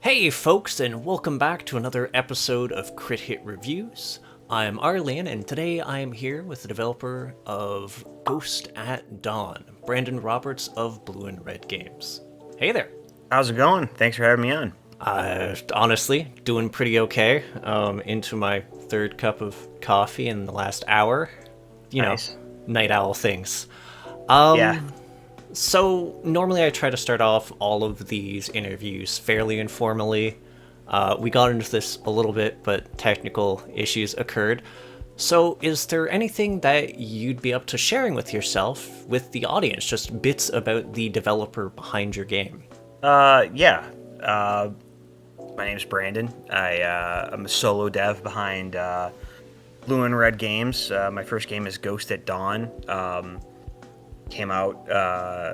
Hey folks, and welcome back to another episode of Crit Hit Reviews. I'm Arlen, and today I am here with the developer of Ghost at Dawn, Brandon Roberts of Blue and Red Games. Hey there. How's it going? Thanks for having me on. Honestly, doing pretty okay. Into my third cup of coffee in the last hour. You know, Nice. night owl things. Yeah. So, normally I try to start off all of these interviews fairly informally. We got into this a little bit, but technical issues occurred. So, is there anything that you'd be up to sharing with yourself, with the audience? Just bits about the developer behind your game? Yeah. My name's Brandon. I'm a solo dev behind Blue and Red Games. My first game is Ghost at Dawn. Came out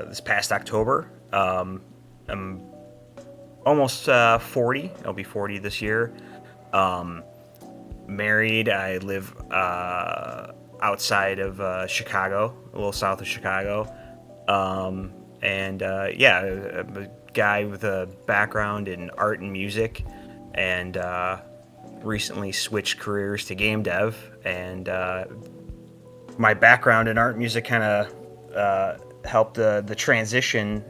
this past October. I'm almost 40. I'll be 40 this year. Married. I live outside of Chicago, a little south of Chicago. Yeah, I'm a guy with a background in art and music, and recently switched careers to game dev. And my background in art and music kind of helped the transition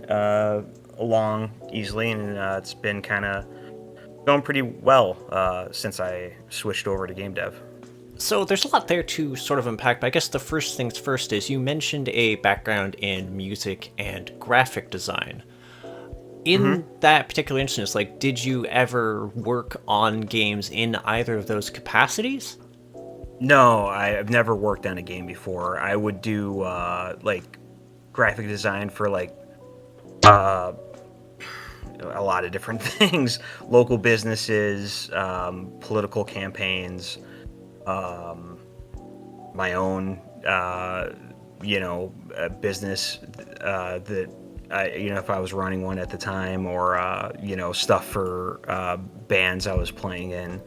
along easily, and it's been kind of going pretty well since I switched over to game dev. So, there's a lot there to sort of unpack, but I guess the first things first is you mentioned a background in music and graphic design. In that particular instance, like, did you ever work on games in either of those capacities? No, I've never worked on a game before. I would do like graphic design for like uh, a lot of different things, local businesses, political campaigns, um, my own, business that if I was running one at the time, or stuff for bands I was playing in.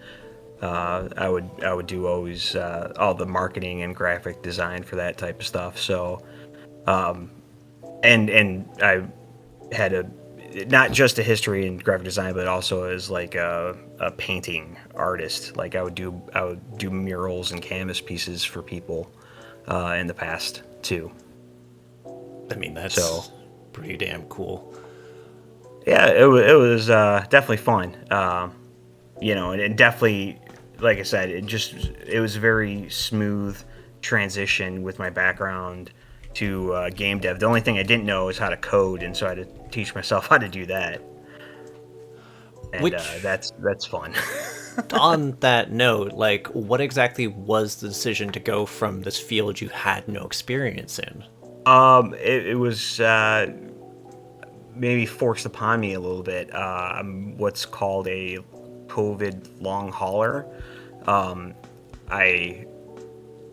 I would do always all the marketing and graphic design for that type of stuff. So, and I had a not just a history in graphic design, but also as like a painting artist. Like I would do murals and canvas pieces for people in the past too. I mean, So that's pretty damn cool. yeah, it was definitely fun. And definitely, like I said, it was a very smooth transition with my background to game dev. The only thing I didn't know is how to code, and so I had to teach myself how to do that. And Which, that's fun. on that note, like, what exactly was the decision to go from this field you had no experience in? It was maybe forced upon me a little bit. I'm what's called a COVID long hauler. I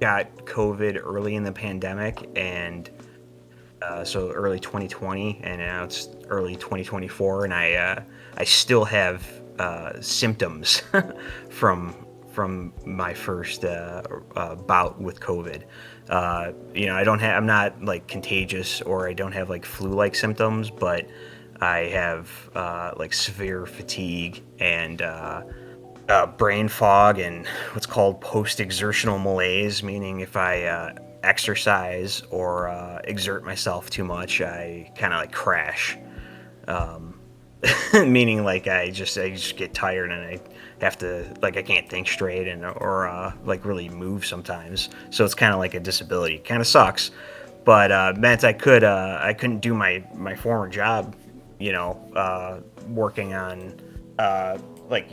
got COVID early in the pandemic, and so early 2020, and now it's early 2024, and I still have symptoms from my first bout with COVID. I'm not like contagious, or I don't have like flu-like symptoms, but I have like severe fatigue and brain fog and what's called post-exertional malaise, meaning if I exercise or exert myself too much, I kind of like crash. Um, Meaning like I just get tired, and I have to, like, I can't think straight, and or like really move sometimes. So it's kind of like a disability. Kind of sucks, but meant I couldn't do my former job, working on like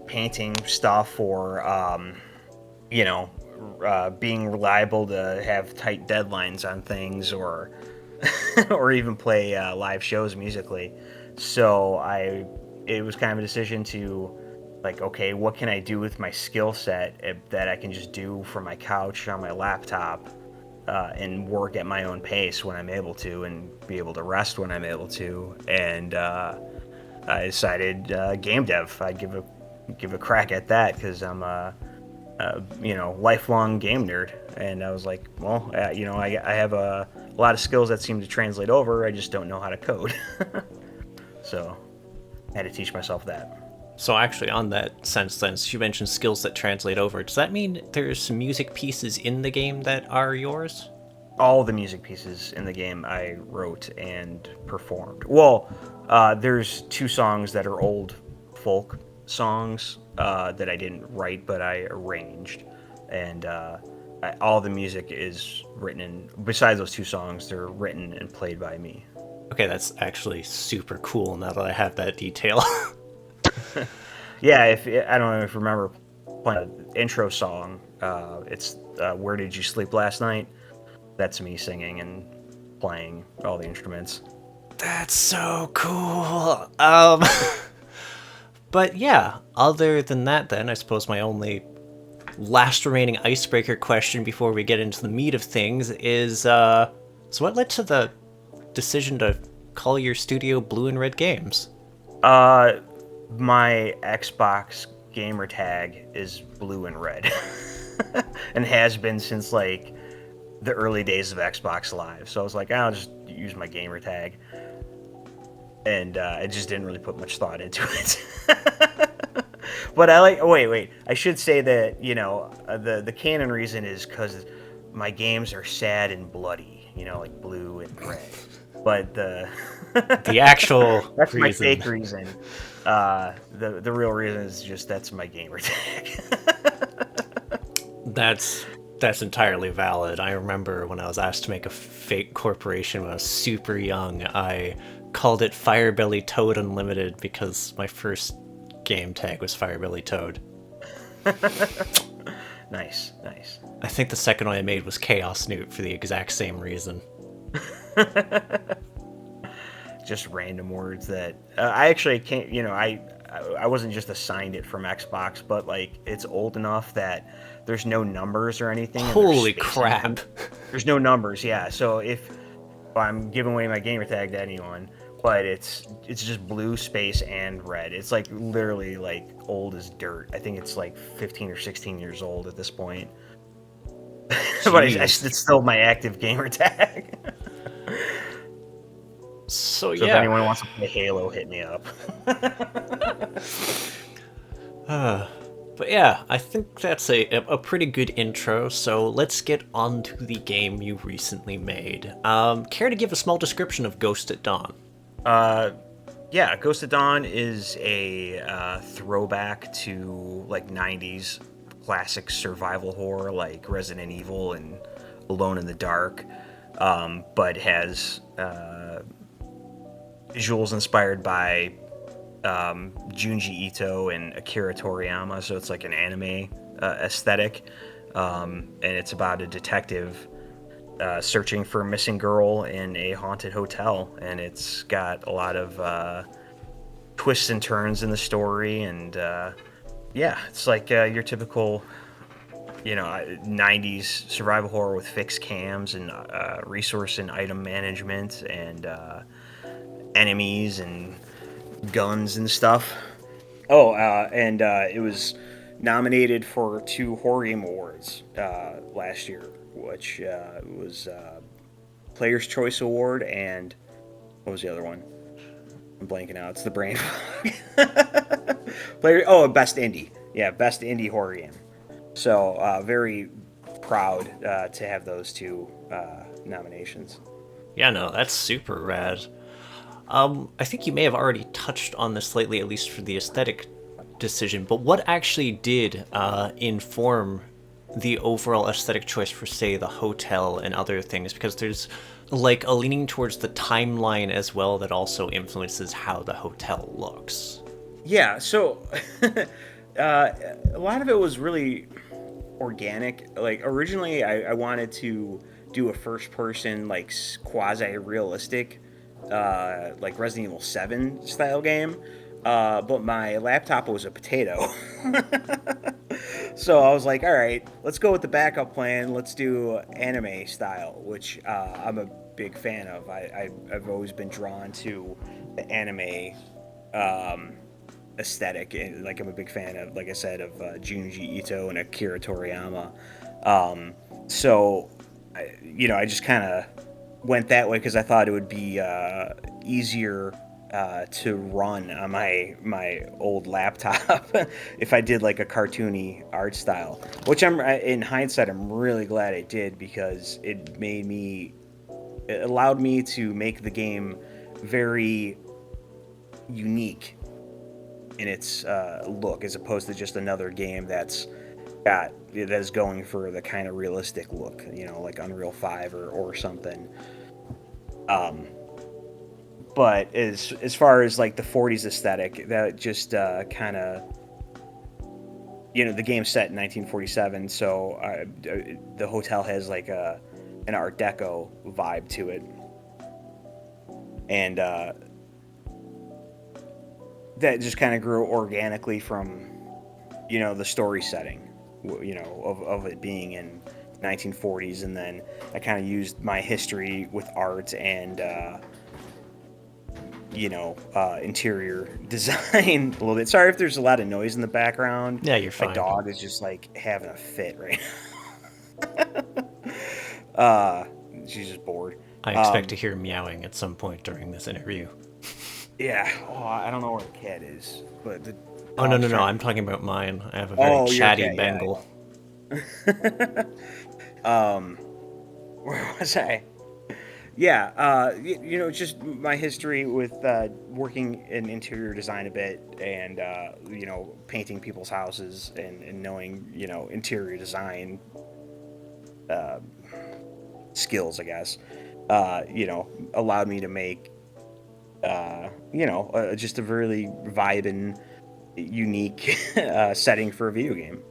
painting stuff, or you know being reliable to have tight deadlines on things, or or even play live shows musically. So it was kind of a decision to, like, okay, what can I do with my skill set that I can just do from my couch on my laptop, and work at my own pace when I'm able to, and be able to rest when I'm able to. And I decided game dev. I'd give a crack at that, because I'm a lifelong game nerd, and I was like, well, I have a lot of skills that seem to translate over. I just don't know how to code. So I had to teach myself that. So actually, on that sense, then, so you mentioned skills that translate over. Does that mean there's some music pieces in the game that are yours? All the music pieces in the game I wrote and performed. Well, there's two songs that are old folk songs that I didn't write, but I arranged, and all the music is written. Besides those two songs, they're written and played by me. Okay, that's actually super cool now that I have that detail. Yeah, if I don't know if you remember playing the intro song. It's "Where Did You Sleep Last Night?" That's me singing and playing all the instruments. That's so cool. But yeah, other than that, then I suppose my only last remaining icebreaker question before we get into the meat of things is so what led to the decision to call your studio Blue and Red Games? Uh, my Xbox gamer tag is blue and red, and has been since like the early days of Xbox Live. So I was like, I'll just use my gamer tag, and I just didn't really put much thought into it. But I like. Oh, wait. I should say that the canon reason is because my games are sad and bloody. Like blue and red. But The actual that's my reason. fake reason. The real reason is just that's my gamer tag. That's entirely valid. I remember when I was asked to make a fake corporation when I was super young, I called it Firebelly Toad Unlimited because my first game tag was Firebelly Toad. Nice. I think the second one I made was Chaos Newt for the exact same reason. Just random words that I actually can't. I wasn't just assigned it from Xbox, but like it's old enough that there's no numbers or anything. Holy crap! There's no numbers. Yeah. So if I'm giving away my gamer tag to anyone, but it's just blue space and red. It's like literally like old as dirt. I think it's like 15 or 16 years old at this point. But it's still my active gamer tag. So If anyone wants to play Halo, hit me up. But yeah, I think that's a pretty good intro, so let's get on to the game you recently made. Care to give a small description of Ghost at Dawn? Yeah, Ghost at Dawn is a throwback to like 90s classic survival horror like Resident Evil and Alone in the Dark, but has visuals inspired by Junji Ito and Akira Toriyama, so it's like an anime aesthetic, and it's about a detective searching for a missing girl in a haunted hotel, and it's got a lot of twists and turns in the story, and yeah, it's like your typical 90s survival horror with fixed cams and resource and item management and enemies and guns and stuff. And it was nominated for 2 Horror Game Awards last year, which was Player's Choice Award and what was the other one? I'm blanking out. It's the brain fog. Best Indie. Yeah, Best Indie Horror Game. So very proud to have those 2 nominations. Yeah, no, that's super rad. I think you may have already touched on this slightly, at least for the aesthetic decision, but what actually did inform the overall aesthetic choice for, say, the hotel and other things? Because there's like a leaning towards the timeline as well that also influences how the hotel looks. Yeah, so a lot of it was really organic. Like originally I wanted to do a first person like quasi realistic like Resident Evil 7 style game, but my laptop was a potato. So I was like, all right, let's go with the backup plan. Let's do anime style, which I'm a big fan of. I've always been drawn to the anime aesthetic, and like I'm a big fan of, like I said, of Junji Ito and Akira Toriyama. So I just kind of went that way because I thought it would be easier to run on my old laptop if I did like a cartoony art style, which in hindsight I'm really glad I did, because it allowed me to make the game very unique in its look, as opposed to just another game that's going for the kind of realistic look, like Unreal 5 or something. Um, but as far as like the 40s aesthetic, that just kind of, the game's set in 1947, so the hotel has like an Art Deco vibe to it, and that just kind of grew organically from the story setting, of it being in 1940s, and then I kind of used my history with art and interior design a little bit. Sorry if there's a lot of noise in the background. Yeah, you're My fine. dog is just like having a fit right now. She's just bored. I expect to hear meowing at some point during this interview. Yeah. Oh, I don't know where the cat is, but the Oh, no, dog's no, no, trying I'm to. talking about mine. I have a very Oh, your chatty cat. Yeah. Bengal. Where was I? Yeah, just my history with working in interior design a bit, and painting people's houses, and knowing interior design uh, skills, I guess. Allowed me to make just a really vibing, unique setting for a video game.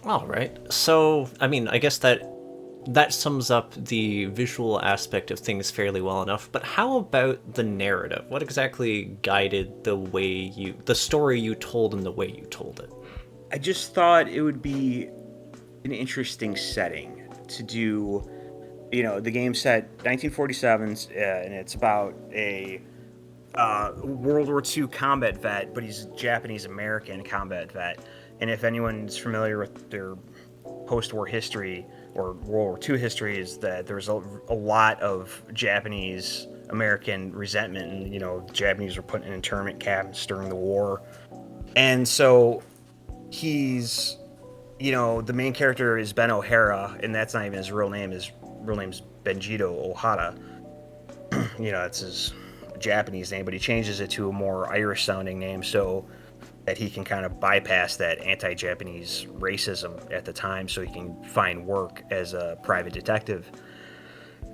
All right. So, I mean, I guess that sums up the visual aspect of things fairly well enough, but how about the narrative? What exactly guided the story you told and the way you told it? I just thought it would be an interesting setting to do. The game set 1947, and it's about a World War II combat vet, but he's a Japanese American combat vet. And if anyone's familiar with their post-war history or World War II history, is that there's a lot of Japanese American resentment, and the Japanese were put in internment camps during the war. And so he's, the main character is Ben O'Hara, and that's not even his real name. His real name's Benjito Ohata. That's his Japanese name, but he changes it to a more Irish sounding name so that he can kind of bypass that anti-Japanese racism at the time, so he can find work as a private detective.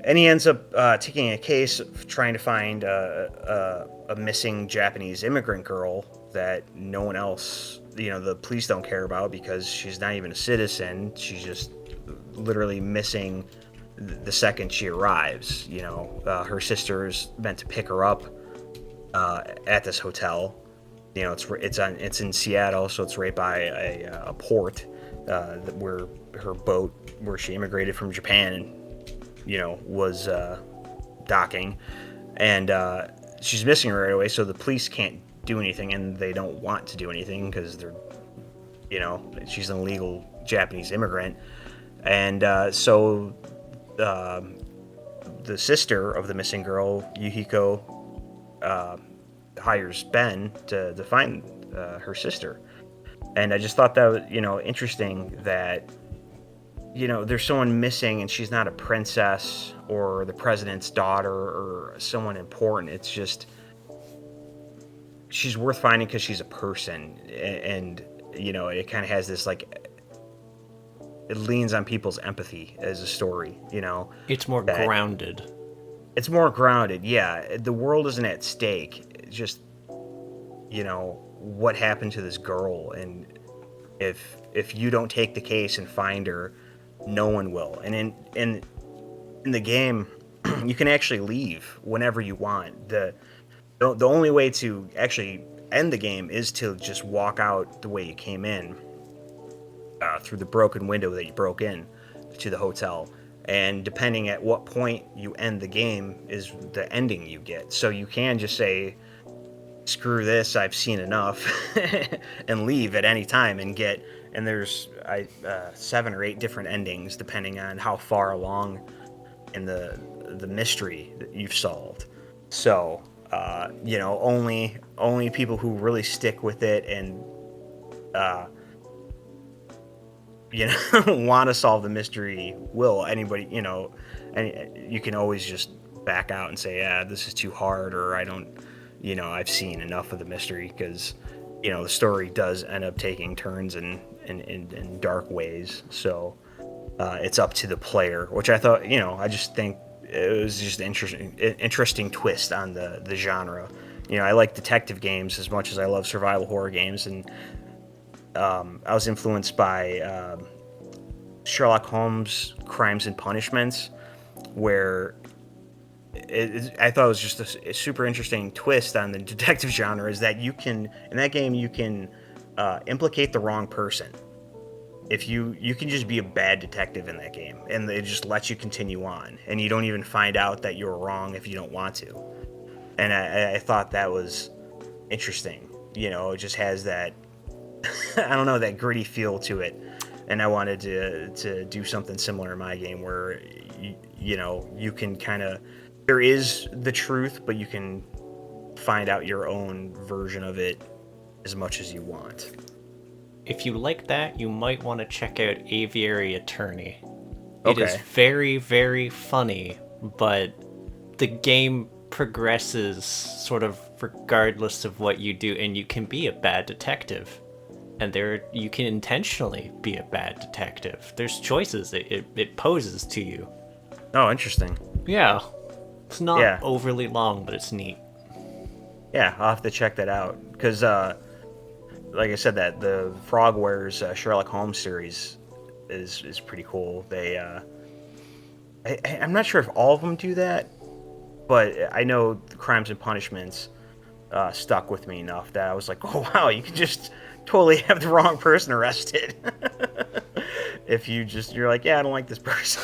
And he ends up taking a case of trying to find a missing Japanese immigrant girl that no one else, the police don't care about, because she's not even a citizen. She's just literally missing the second she arrives. Her sister's meant to pick her up at this hotel. It's in Seattle, so it's right by a port where her boat, where she immigrated from Japan, was docking, and she's missing right away. So the police can't do anything, and they don't want to do anything because she's an illegal Japanese immigrant, and so the sister of the missing girl, Yuhiko, hires Ben to find her sister. And I just thought that was, interesting that, there's someone missing and she's not a princess or the president's daughter or someone important. It's just, she's worth finding because she's a person. And it kind of has this, like, it leans on people's empathy as a story, It's more that grounded. it's more grounded. Yeah, the world isn't at stake. It's just, what happened to this girl, and if you don't take the case and find her, no one will. And in the game, you can actually leave whenever you want. The only way to actually end the game is to just walk out the way you came in, through the broken window that you broke in to the hotel. And depending at what point you end the game is the ending you get. So you can just say, screw this, I've seen enough, and leave at any time and there's 7 or 8 different endings depending on how far along in the mystery that you've solved. So only people who really stick with it and uh, want to solve the mystery will. Anybody, and you can always just back out and say, yeah, this is too hard, or I don't, I've seen enough of the mystery, because the story does end up taking turns in dark ways. So it's up to the player, which I thought, I just think it was just an interesting twist on the genre. I like detective games as much as I love survival horror games, and I was influenced by Sherlock Holmes' Crimes and Punishments, where I thought it was just a super interesting twist on the detective genre, is that in that game, you can implicate the wrong person. If you can just be a bad detective in that game, and it just lets you continue on, and you don't even find out that you were wrong if you don't want to. And I thought that was interesting. It just has that I don't know, that gritty feel to it, and I wanted to do something similar in my game, where you can kind of, there is the truth, but you can find out your own version of it as much as you want. If you like that, you might want to check out Aviary Attorney. It is Okay. very, very funny, but the game progresses sort of regardless of what you do, and you can be a bad detective. And you can intentionally be a bad detective. There's choices it poses to you. Oh, interesting. Yeah. It's not Yeah. overly long, but it's neat. Yeah, I'll have to check that out, because like I said, that the Frogwares Sherlock Holmes series is pretty cool. They I'm not sure if all of them do that, but I know the Crimes and Punishments stuck with me enough that I was like, oh wow, you can just totally have the wrong person arrested. If you're like, yeah, I don't like this person.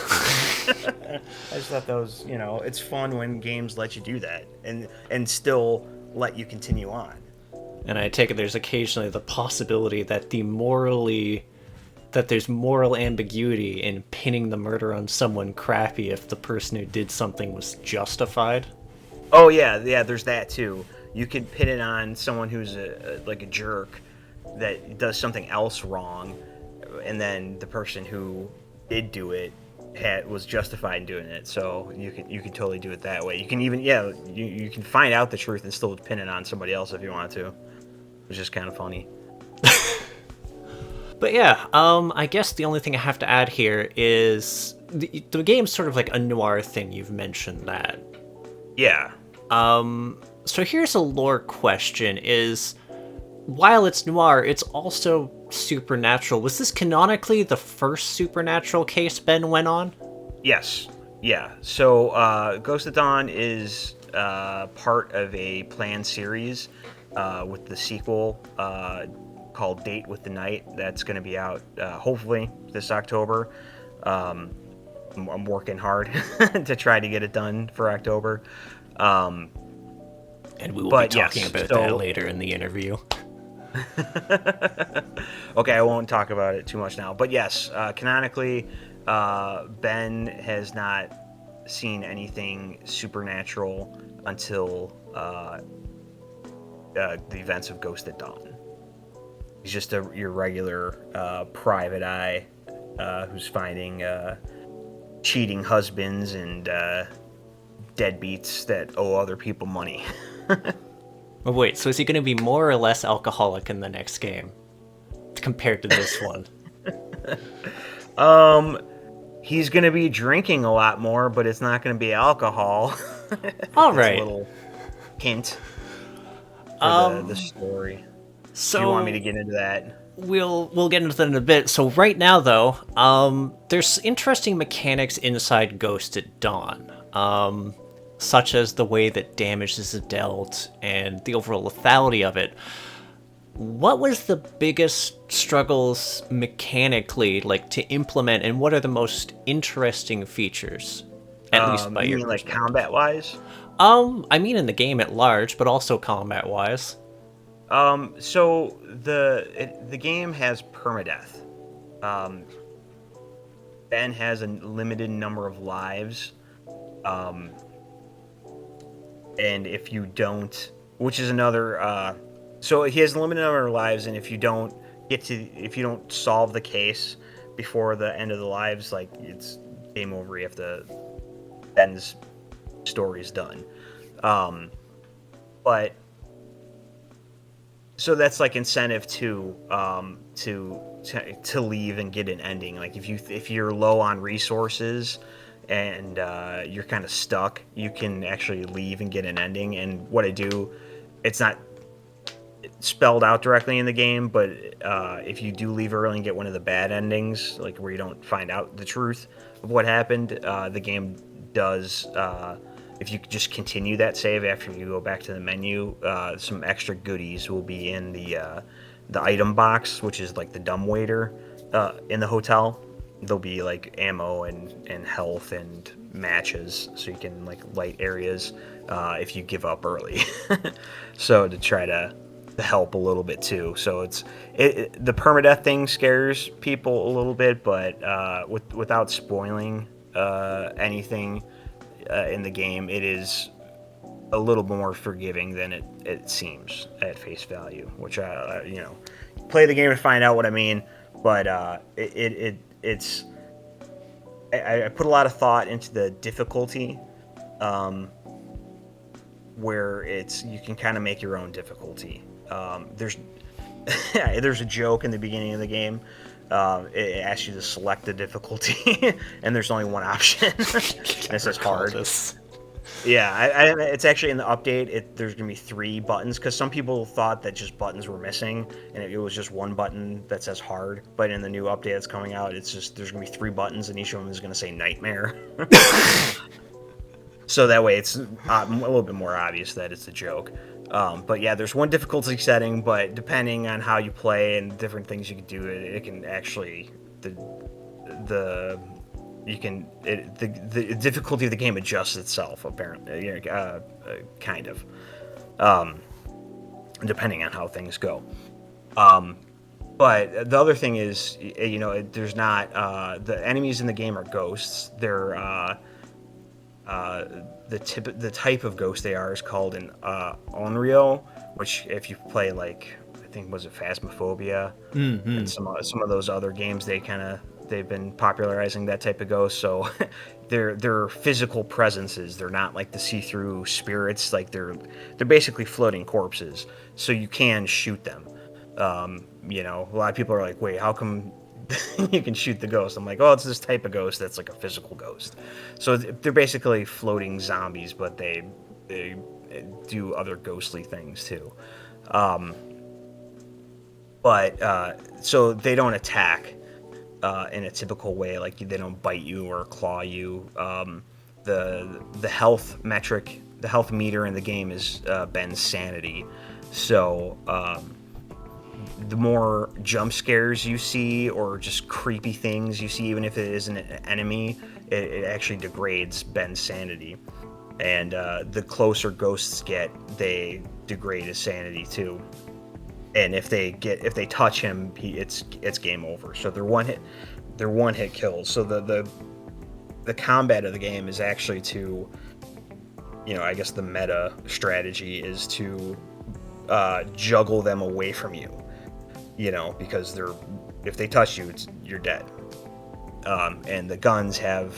I just thought that was, it's fun when games let you do that and still let you continue on. And I take it there's occasionally the possibility that there's moral ambiguity in pinning the murder on someone crappy if the person who did something was justified. Oh yeah, there's that too. You could pin it on someone who's like a jerk that does something else wrong, and then the person who did do it was justified in doing it. So you can totally do it that way. You can even you can find out the truth and still pin it on somebody else if you want to, which is kind of funny. But yeah, I guess the only thing I have to add here is the game's sort of like a noir thing. You've mentioned that. Yeah. So here's a lore question: is while it's noir, it's also supernatural. Was this canonically the first supernatural case Ben went on? Yes. Yeah. So Ghost of Dawn is part of a planned series with the sequel called Date with the Night. That's going to be out hopefully this October. I'm working hard to try to get it done for October. And we will be talking about that later in the interview. Okay, I won't talk about it too much now. But yes, canonically, Ben has not seen anything supernatural until the events of Ghost at Dawn. He's just your regular private eye who's finding cheating husbands and deadbeats that owe other people money. Oh, wait, so is he going to be more or less alcoholic in the next game compared to this one? He's going to be drinking a lot more, but it's not going to be alcohol. All That's right. a little hint for the story. So Do you want me to get into that? we'll get into that in a bit. So right now, though, there's interesting mechanics inside Ghost at Dawn, such as the way that damage is dealt and the overall lethality of it. What was the biggest struggles mechanically like to implement, and what are the most interesting features? At least by You your mean like perspective. combat wise? I mean in the game at large, but also combat wise. So the game has permadeath. Ben has a limited number of lives. and if you don't, which is another, so he has a limited number of lives, and if you don't solve the case before the end of the lives, like it's game over. You have to Ben's story's done. Um, but so that's like incentive to leave and get an ending. Like if you're low on resources and you're kind of stuck, you can actually leave and get an ending. And what I do, it's not spelled out directly in the game, but if you do leave early and get one of the bad endings, like where you don't find out the truth of what happened, the game does. If you just continue that save after you go back to the menu, some extra goodies will be in the item box, which is like the dumbwaiter in the hotel. There'll be like ammo and health and matches, so you can like light areas if you give up early. So to try to help a little bit too. So the permadeath thing scares people a little bit, but without spoiling anything in the game, it is a little more forgiving than it seems at face value. Which play the game to find out what I mean. But it's I put a lot of thought into the difficulty, where you can kind of make your own difficulty. There's a joke in the beginning of the game. It asks you to select the difficulty, and there's only one option. And it says hard. Yeah, it's actually in the update. There's gonna be 3 buttons because some people thought that just buttons were missing, and it was just one button that says hard. But in the new update that's coming out, there's gonna be 3 buttons, and each of them is gonna say nightmare. So that way it's a little bit more obvious that it's a joke. But yeah, there's one difficulty setting, but depending on how you play and different things you can do, it can actually the difficulty of the game adjusts itself, apparently, kind of, depending on how things go. But the other thing is, there's not the enemies in the game are ghosts. They're the type of ghost they are is called an onryo, which if you play like I think was it Phasmophobia and some of those other games, they've been popularizing that type of ghost. So they're physical presences. They're not like the see-through spirits. Like they're basically floating corpses. So you can shoot them. A lot of people are like, wait, how come you can shoot the ghost? I'm like, oh, it's this type of ghost that's like a physical ghost. So they're basically floating zombies, but they do other ghostly things too. So they don't attack in a typical way, like they don't bite you or claw you. The health metric, the health meter in the game is Ben's sanity. So the more jump scares you see or just creepy things you see, even if it isn't an enemy, it actually degrades Ben's sanity. And the closer ghosts get, they degrade his sanity too. And if they touch him, it's game over. So they're one hit kills. So the combat of the game is actually to, I guess the meta strategy is to juggle them away from you. Because if they touch you, you're dead. And the guns have,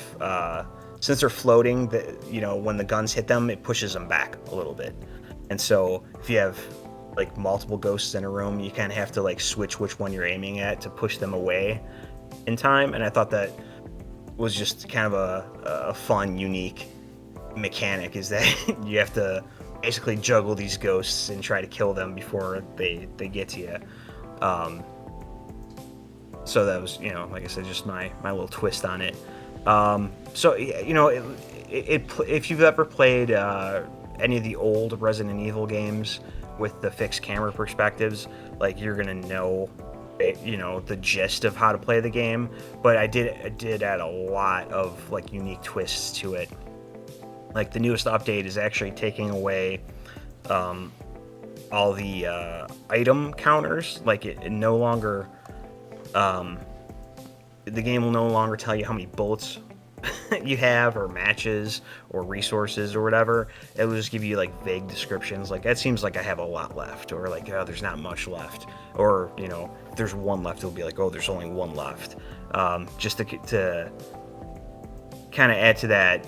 since they're floating, when the guns hit them, it pushes them back a little bit. And so if you have like multiple ghosts in a room, you kind of have to like switch which one you're aiming at to push them away in time. And I thought that was just kind of a fun, unique mechanic, is that you have to basically juggle these ghosts and try to kill them before they get to you. So that was, like I said, just my little twist on it. So if you've ever played any of the old Resident Evil games with the fixed camera perspectives, like you're gonna know, the gist of how to play the game. But I did add a lot of like unique twists to it. Like the newest update is actually taking away all the item counters. Like it no longer, the game will no longer tell you how many bullets you have, or matches, or resources, or whatever. It will just give you like vague descriptions, like, it seems like I have a lot left, or like, oh, there's not much left, or if there's one left, it'll be like, oh, there's only one left. Just to kind of add to that.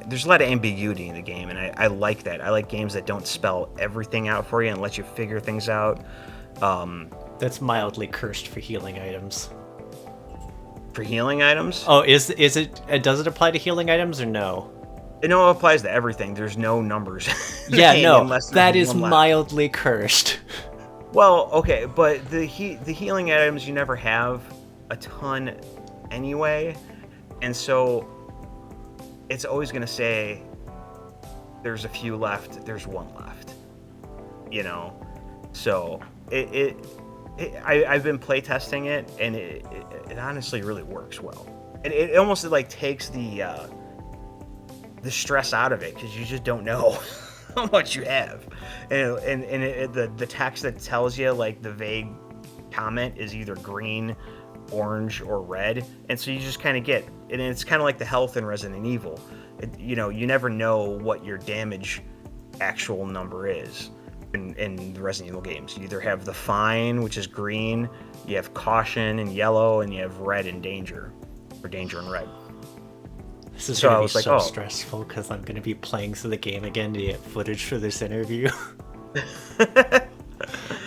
There's a lot of ambiguity in the game, and I like that. I like games that don't spell everything out for you and let you figure things out. That's mildly cursed for healing items. For healing items? Oh, is it? Does it apply to healing items or no? No, it applies to everything. There's no numbers. Yeah, no, that is mildly cursed. Well, okay, but the healing items, you never have a ton anyway, and so it's always going to say there's a few left, there's one left. So I've been playtesting it, and it honestly really works well. It almost like takes the stress out of it, because you just don't know how much you have, and the text that tells you, like, the vague comment is either green, orange, or red, and so you just kind of get, and it's kind of like the health in Resident Evil. You never know what your damage actual number is in the Resident Evil games. You either have the fine, which is green, you have caution and yellow, and you have red and danger, or danger and red. This is going to be so stressful, because I'm going to be playing through the game again to get footage for this interview.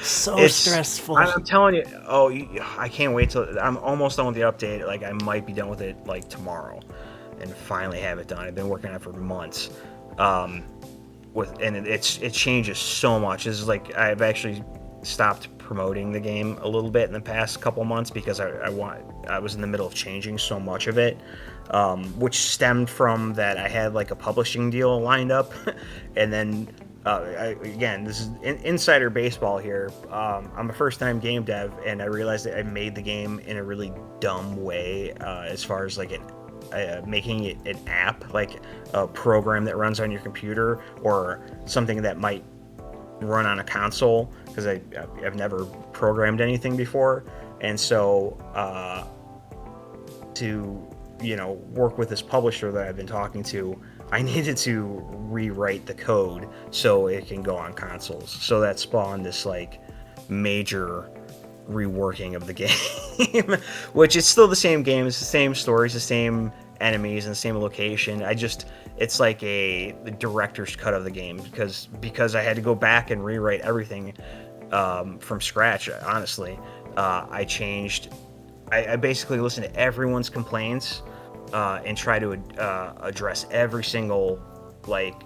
It's stressful. I'm telling you. Oh, I can't wait till I'm almost done with the update. Like, I might be done with it like tomorrow, and finally have it done. I've been working on it for months. It changes so much. This is like, I've actually stopped promoting the game a little bit in the past couple months, because I was in the middle of changing so much of it, which stemmed from that I had like a publishing deal lined up, and then. Again, this is insider baseball here. I'm a first-time game dev, and I realized that I made the game in a really dumb way, as far as like making it an app, like a program that runs on your computer, or something that might run on a console, because I've never programmed anything before, and so to work with this publisher that I've been talking to, I needed to rewrite the code so it can go on consoles. So that spawned this like major reworking of the game, which is still the same game. It's the same stories, the same enemies, and the same location. It's like the director's cut of the game, because I had to go back and rewrite everything from scratch. Honestly, I basically listened to everyone's complaints. And try to address every single like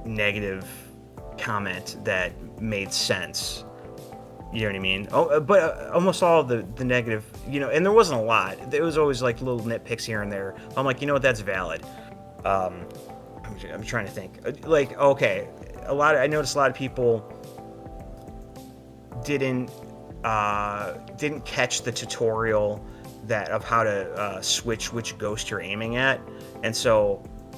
negative comment that made sense. You know what I mean? Oh, but almost all of the negative, and there wasn't a lot. There was always like little nitpicks here and there. I'm like, that's valid. I'm trying to think. Like, okay, I noticed a lot of people didn't catch the tutorial of how to switch which ghost you're aiming at, and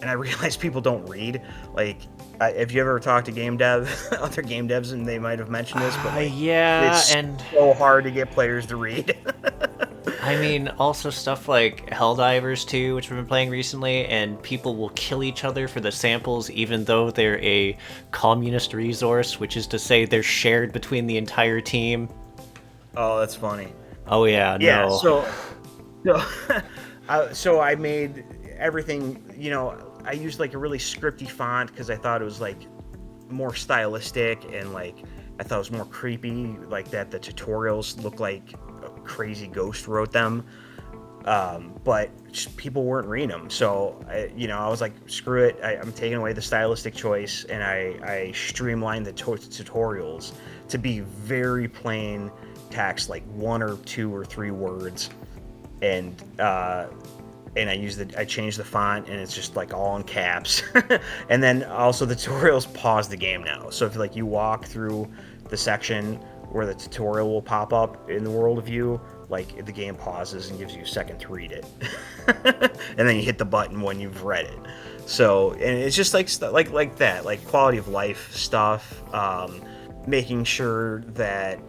I realized people don't read. Like, if you ever talked to game dev, other game devs, and they might have mentioned this, but it's so hard to get players to read. I mean, also stuff like Helldivers 2, which we've been playing recently, and people will kill each other for the samples, even though they're a communist resource, which is to say they're shared between the entire team. Oh, that's funny. Oh yeah, no. So I made everything, I used like a really scripty font, because I thought it was like more stylistic, and like I thought it was more creepy, like that the tutorials look like a crazy ghost wrote them, but people weren't reading them. So I was like, screw it, I'm taking away the stylistic choice, and I streamlined the tutorials to be very plain text, like 1 or 2 or 3 words, and I changed the font, and it's just like all in caps. And then also the tutorials pause the game now. So if like you walk through the section where the tutorial will pop up in the world view, like the game pauses and gives you a second to read it. And then you hit the button when you've read it. So, and it's just like that, like quality of life stuff. making sure that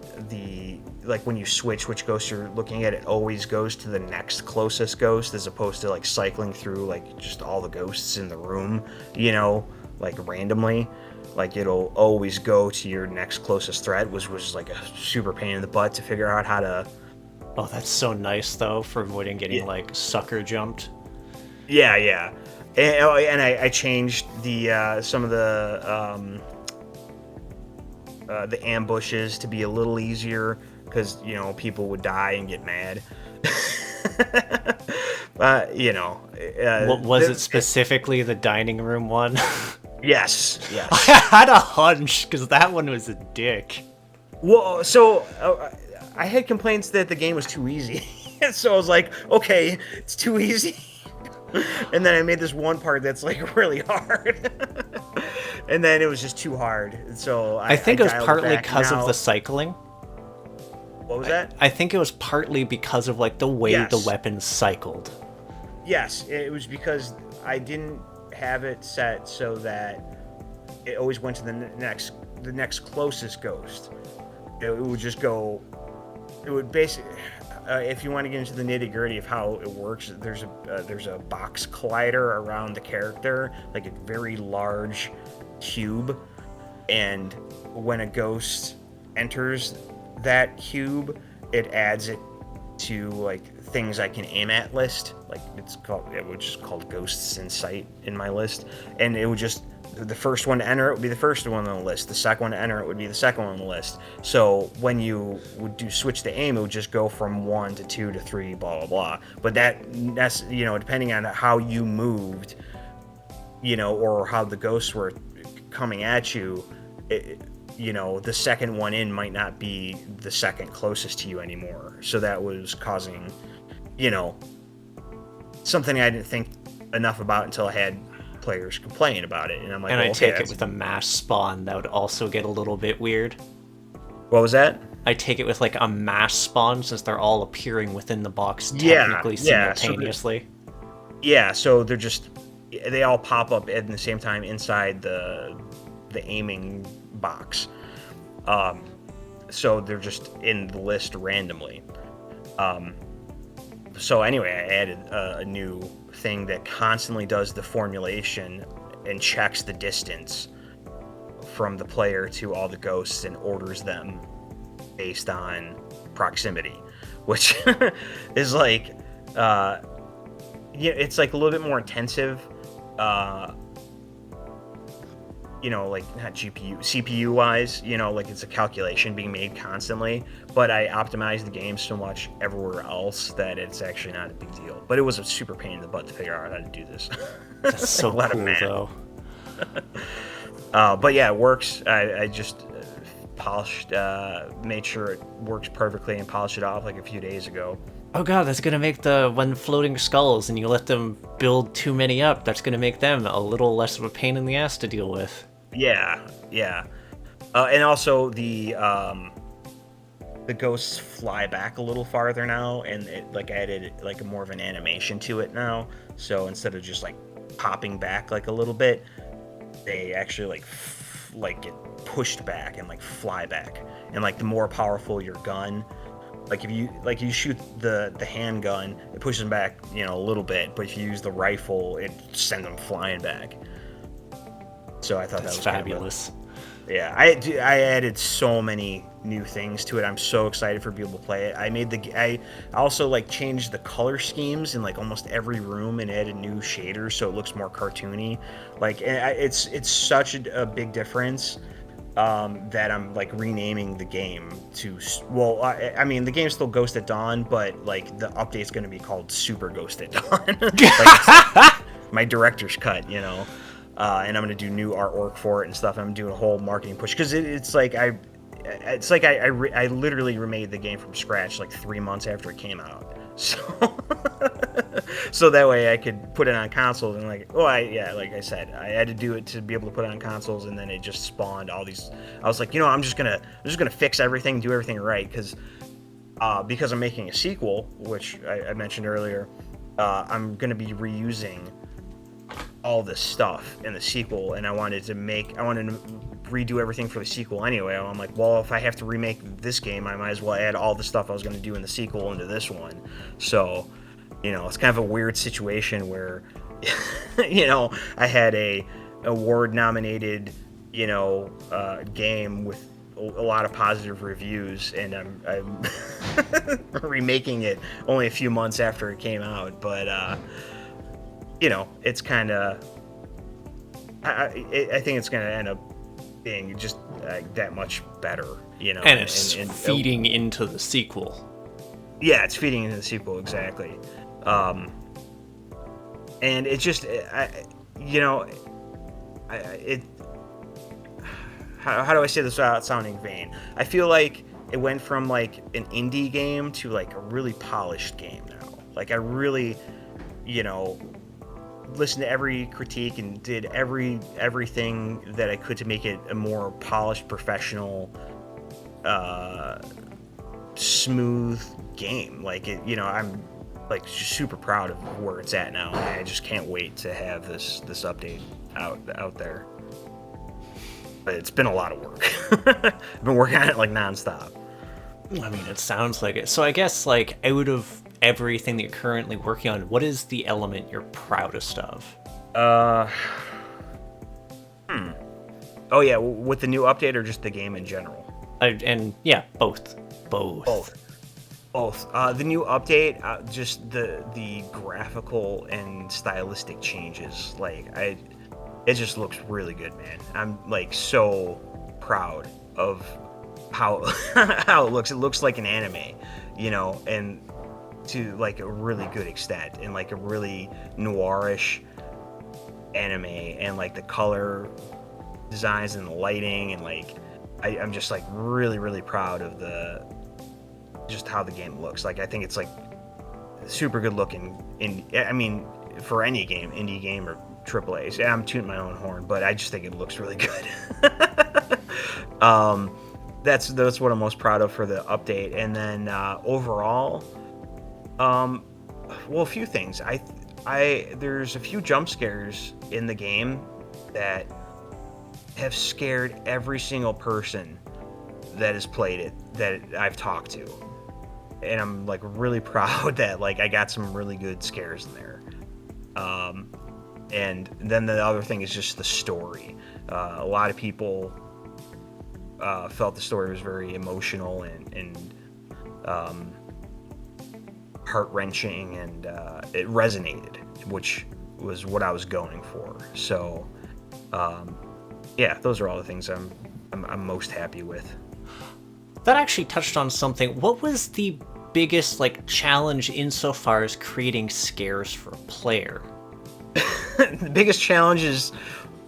when you switch which ghost you're looking at, it always goes to the next closest ghost, as opposed to like cycling through like just all the ghosts in the room, like randomly. Like it'll always go to your next closest threat, which was like a super pain in the butt to figure out how to. Oh, that's so nice though for avoiding getting Yeah, like sucker jumped. yeah. And I changed the some of the ambushes to be a little easier, because people would die and get mad. What was it specifically? The dining room one? Yes, I had a hunch because that one was a dick. Well, so I had complaints that the game was too easy. So I was like, okay, it's too easy. And then I made this one part that's like really hard. And then it was just too hard. So I think it was dialed partly back. because of Now, the cycling. what was that? I think it was partly because of like the way the Yes. weapons cycled. Yes, it was because I didn't have it set so that it always went to the next closest ghost. It would just go. It would basically. If you want to get into the nitty gritty of how it works, there's a box collider around the character, like a very large cube, and when a ghost enters that cube, it adds it to like things I can aim at list. Like which is called Ghosts in Sight in my list, and it would just. The first one to enter it would be the first one on the list. The second one to enter it would be the second one on the list. So when you would switch to aim, it would just go from 1 to 2 to 3, blah blah blah. But that's depending on how you moved, or how the ghosts were coming at you, the second one in might not be the second closest to you anymore. So that was causing, something I didn't think enough about until I had players complain about it, and I'm like, And well, I okay, take it with a mass spawn, that would also get a little bit weird. What was that? I take it with like a mass spawn, since they're all appearing within the box Yeah, technically yeah, simultaneously. So they all pop up at the same time inside the aiming box. So they're just in the list randomly. So anyway, I added a new thing that constantly does the formulation and checks the distance from the player to all the ghosts and orders them based on proximity, which is like, it's like a little bit more intensive. Like not CPU wise, like it's a calculation being made constantly, but I optimized the game so much everywhere else that it's actually not a big deal. But it was a super pain in the butt to figure out how to do this. That's so a lot cool, of math. though. But yeah, it works. I just polished, made sure it works perfectly and polished it off like a few days ago. Oh god, that's gonna make when floating skulls and you let them build too many up, that's gonna make them a little less of a pain in the ass to deal with. Yeah. And also the ghosts fly back a little farther now, and it like added like more of an animation to it now. So instead of just like popping back like a little bit, they actually like get pushed back and like fly back. And like the more powerful your gun, like if you shoot the handgun, it pushes them back, a little bit. But if you use the rifle, it sends them flying back. So I thought That's that was fabulous. Yeah, I added so many new things to it. I'm so excited for people to play it. I also like changed the color schemes in like almost every room and added new shaders so it looks more cartoony. Like it's such a big difference that I'm like renaming the game to. Well, I mean the game's still Ghost at Dawn, but like the update's going to be called Super Ghost at Dawn. Like, my director's cut, and I'm gonna do new artwork for it and stuff. I'm doing a whole marketing push because it's like I literally remade the game from scratch like 3 months after it came out. So that way I could put it on consoles and like like I said, I had to do it to be able to put it on consoles, and then it just spawned all these. I was like, I'm just gonna fix everything, do everything right, because I'm making a sequel, which I mentioned earlier. I'm gonna be reusing all this stuff in the sequel, and I wanted to redo everything for the sequel anyway. I'm like, well, if I have to remake this game, I might as well add all the stuff I was going to do in the sequel into this one. So, it's kind of a weird situation where, I had a award nominated, game with a lot of positive reviews, and I'm remaking it only a few months after it came out. But, it's kind of, I think it's going to end up being just that much better, And it's feeding into the sequel. Yeah, it's feeding into the sequel, exactly. And it just, how do I say this without sounding vain? I feel like it went from like an indie game to like a really polished game now. Like I really, listened to every critique and did everything that I could to make it a more polished, professional, smooth game. Like it, I'm like super proud of where it's at now. I just can't wait to have this update out there. But it's been a lot of work. I've been working on it like nonstop. I mean, it sounds like it. So I guess like out of everything that you're currently working on, what is the element you're proudest of? Oh yeah, with the new update or just the game in general? And yeah, both. The new update, just the graphical and stylistic changes. Like it just looks really good, man. I'm like so proud of how how it looks. It looks like an anime, and to like a really good extent, and like a really noirish anime, and like the color designs and the lighting, and like I'm just like really, really proud of just how the game looks. Like I think it's like super good looking I mean, for any game, indie game or AAA. Yeah, I'm tooting my own horn, but I just think it looks really good. That's what I'm most proud of for the update. And then overall, well, a few things. There's a few jump scares in the game that have scared every single person that has played it that I've talked to. And I'm like really proud that like I got some really good scares in there. And then the other thing is just the story. A lot of people felt the story was very emotional and heart-wrenching, and it resonated, which was what I was going for. So, yeah, those are all the things I'm most happy with. That actually touched on something. What was the biggest like challenge insofar as creating scares for a player? The biggest challenge is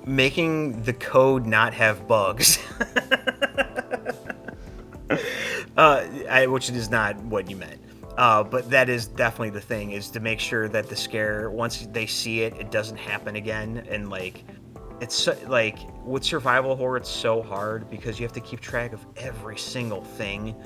making the code not have bugs. Which is not what you meant. But that is definitely the thing, is to make sure that the scare, once they see it, it doesn't happen again. And like, it's like with survival horror, it's so hard because you have to keep track of every single thing.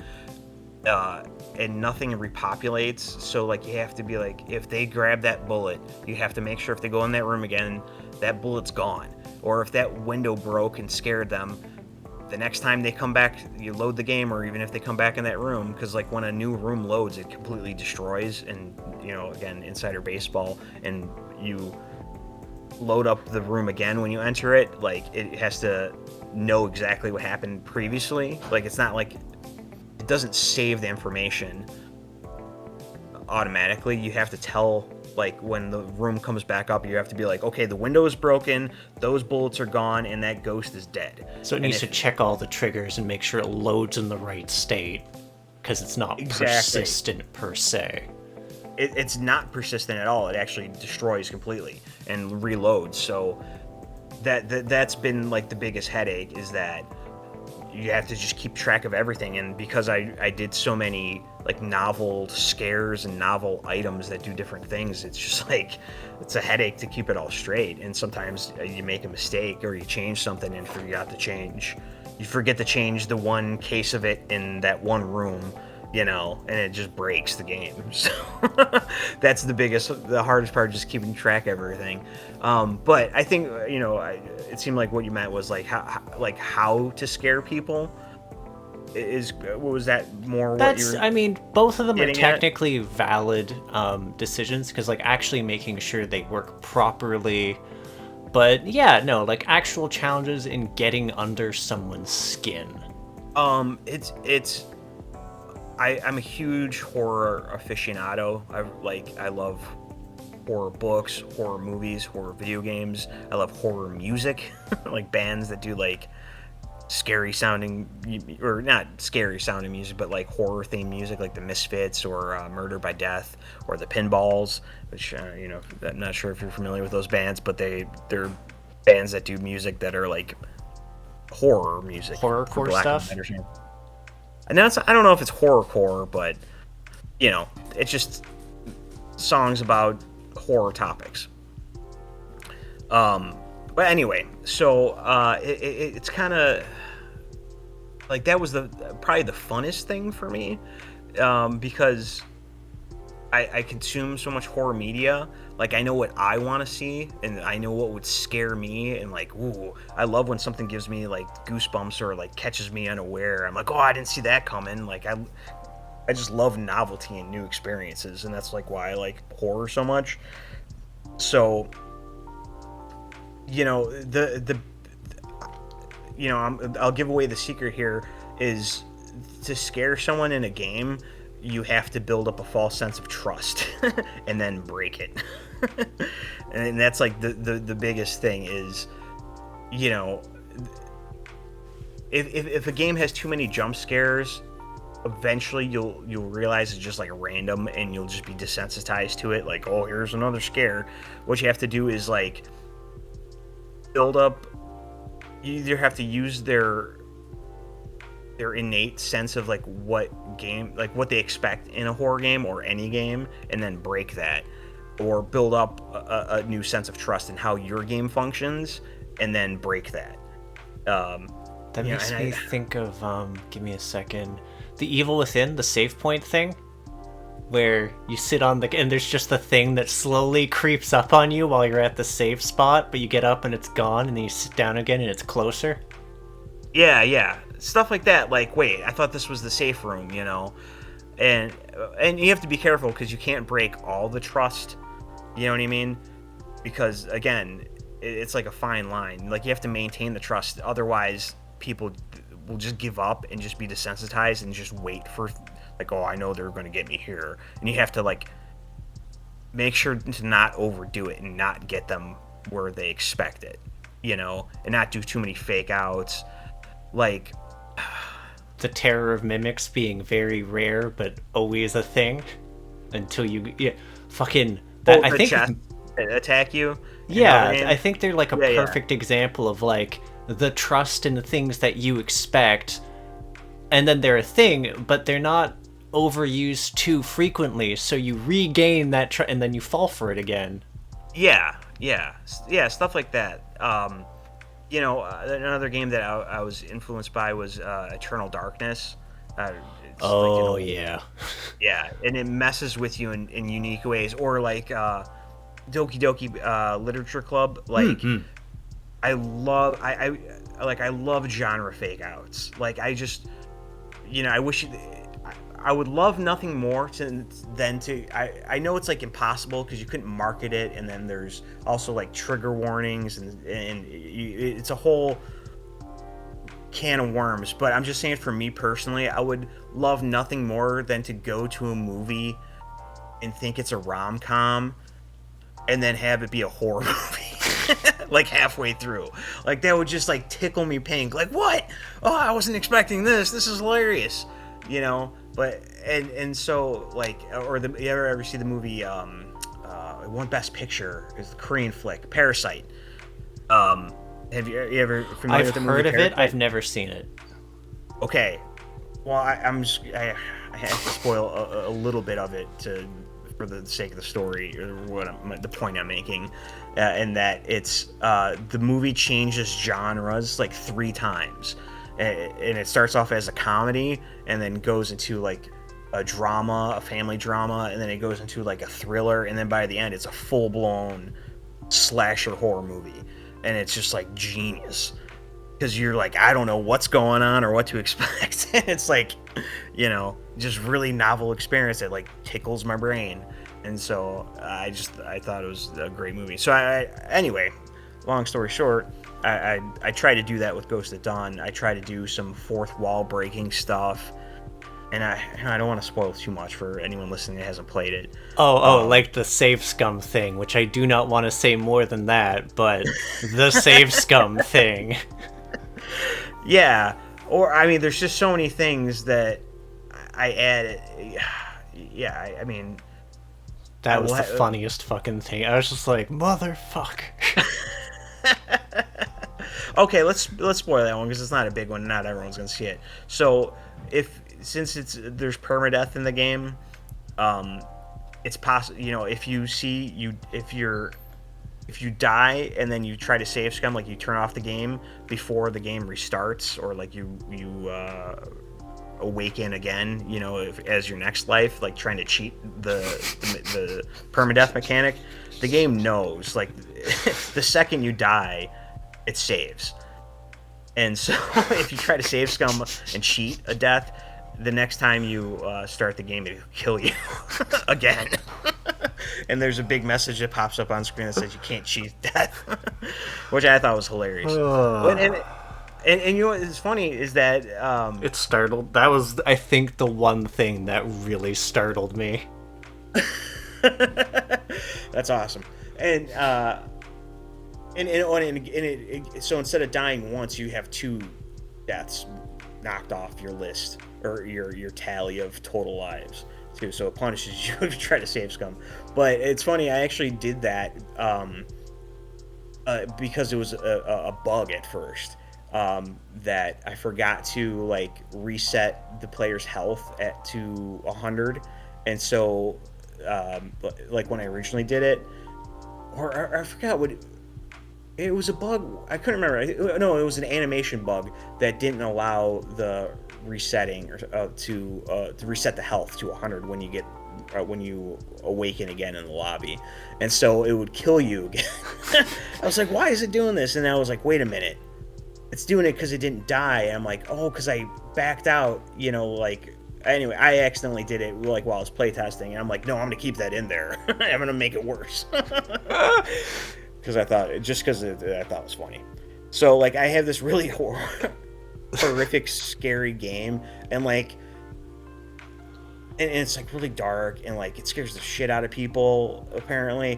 And nothing repopulates, so like you have to be like, if they grab that bullet, you have to make sure if they go in that room again, that bullet's gone. Or if that window broke and scared them, the next time they come back, you load the game, or even if they come back in that room, because like when a new room loads, it completely destroys. And again, insider baseball, and you load up the room again when you enter it, like it has to know exactly what happened previously. Like it's not like it doesn't save the information automatically. You have to tell, like when the room comes back up, you have to be like, okay, the window is broken, those bullets are gone, and that ghost is dead. So it needs to check all the triggers and make sure it loads in the right state, because it's not persistent per se. It's not persistent at all. It actually destroys completely and reloads. So that's been like the biggest headache, is that you have to just keep track of everything. And because I did so many like novel scares and novel items that do different things, it's just like, it's a headache to keep it all straight. And sometimes you make a mistake, or you change something and forget to change the one case of it in that one room, and it just breaks the game. So that's the hardest part, just keeping track of everything. But I think it seemed like what you meant was like how to scare people. Is what was that more? What you That's, were I mean, both of them are getting at? technically valid decisions because, like, actually making sure they work properly. But yeah, no, like actual challenges in getting under someone's skin. It's I'm a huge horror aficionado. I love horror books, horror movies, horror video games. I love horror music, like bands that do like scary sounding, or not scary sounding music, but like horror themed music, like the Misfits or Murder by Death or the Pinballs. Which I'm not sure if you're familiar with those bands, but they're bands that do music that are like horror music, for Horrorcore lack of a stuff. better term. And that's, I don't know if it's horrorcore, but it's just songs about horror topics. But anyway, so it's kind of like that was probably the funnest thing for me, because I consume so much horror media. Like, I know what I want to see, and I know what would scare me, and like, ooh, I love when something gives me like goosebumps or like catches me unaware. I'm like, oh, I didn't see that coming. Like, I just love novelty and new experiences, and that's like why I like horror so much. So, I'll give away the secret here is to scare someone in a game, you have to build up a false sense of trust and then break it. And that's like the biggest thing is, if a game has too many jump scares, eventually you'll realize it's just like random and you'll just be desensitized to it. Like, oh, here's another scare. What you have to do is like build up. You either have to use their innate sense of like what they expect in a horror game or any game, and then break that, or build up a new sense of trust in how your game functions, and then break that. That makes me think of give me a second. The Evil Within, the save point thing, where you sit on and there's just the thing that slowly creeps up on you while you're at the save spot, but you get up and it's gone, and then you sit down again and it's closer. Yeah, stuff like that. Like, wait, I thought this was the safe room, and you have to be careful because you can't break all the trust. You know what I mean? Because again, it's like a fine line. Like, you have to maintain the trust, otherwise people will just give up and just be desensitized and just wait for, like, oh, I know they're going to get me here, and you have to like make sure to not overdo it and not get them where they expect it, and not do too many fake outs. Like, The terror of mimics being very rare but always a thing until fucking that. I think chest attack you. Yeah, I think they're like a Yeah. perfect example of like the trust in the things that you expect, and then they're a thing, but they're not overused too frequently, so you regain that and then you fall for it again. Yeah, stuff like that. Another game that I was influenced by was Eternal Darkness. Oh, like, yeah. Yeah, and it messes with you in unique ways. Or like Doki Doki Literature Club. Like, I love I love genre fake outs. Like, I just I wish I would love nothing more than to. I know it's like impossible because you couldn't market it, and then there's also like trigger warnings, and it's a whole can of worms. But I'm just saying, for me personally, I would love nothing more than to go to a movie and think it's a rom-com, and then have it be a horror movie. Like, halfway through, like, that would just like tickle me pink. Like, what? Oh, I wasn't expecting this. This is hilarious. But and so, like, or you ever see the movie won Best Picture, is the Korean flick Parasite. Have you ever familiar with the movie I've heard of Parasite? it. I've never seen it. Okay, well, I have to spoil a little bit of it for the sake of the story, or the point I'm making, and that it's the movie changes genres like 3 times. And it starts off as a comedy and then goes into like a drama, a family drama, and then it goes into like a thriller, and then by the end, it's a full blown slasher horror movie, and it's just like genius because you're like, I don't know what's going on or what to expect. It's like, just really novel experience that like tickles my brain, and so I thought it was a great movie. So anyway, long story short, I try to do that with Ghost at Dawn. I try to do some fourth wall breaking stuff, and I don't want to spoil too much for anyone listening that hasn't played it. Like the save scum thing, which I do not want to say more than that, but the save scum thing. Yeah, or I mean, there's just so many things that I added. Yeah, I mean, that was the funniest fucking thing. I was just like, motherfucker. Okay, let's spoil that one because it's not a big one. Not everyone's gonna see it. So since there's permadeath in the game, it's possible. If you die and then you try to save scum, like you turn off the game before the game restarts, or like you awaken again, as your next life, like trying to cheat the permadeath mechanic, the game knows, like, the second you die, it saves. And so if you try to save scum and cheat a death, the next time you start the game, it'll kill you again. And there's a big message that pops up on screen that says you can't cheat death, which I thought was hilarious. And you know what's funny is that it startled. That was, I think, the one thing that really startled me. That's awesome. And so instead of dying once, you have 2 deaths knocked off your list, or your tally of total lives too. So it punishes you if you try to save scum. But it's funny, I actually did that because it was a bug at first, that I forgot to like reset the player's health to 100, and so like when I originally did it, or I forgot what. It was a bug. I couldn't remember. No, it was an animation bug that didn't allow the resetting to reset the health to 100 when you awaken again in the lobby, and so it would kill you again. I was like, why is it doing this? And I was like, wait a minute, it's doing it because it didn't die. And I'm like, oh, because I backed out. Anyway, I accidentally did it like while I was playtesting, and I'm like, no, I'm gonna keep that in there. I'm gonna make it worse. Because I thought I thought it was funny. So like I have this really horrific, scary game, and like, and it's like really dark, and like it scares the shit out of people. Apparently,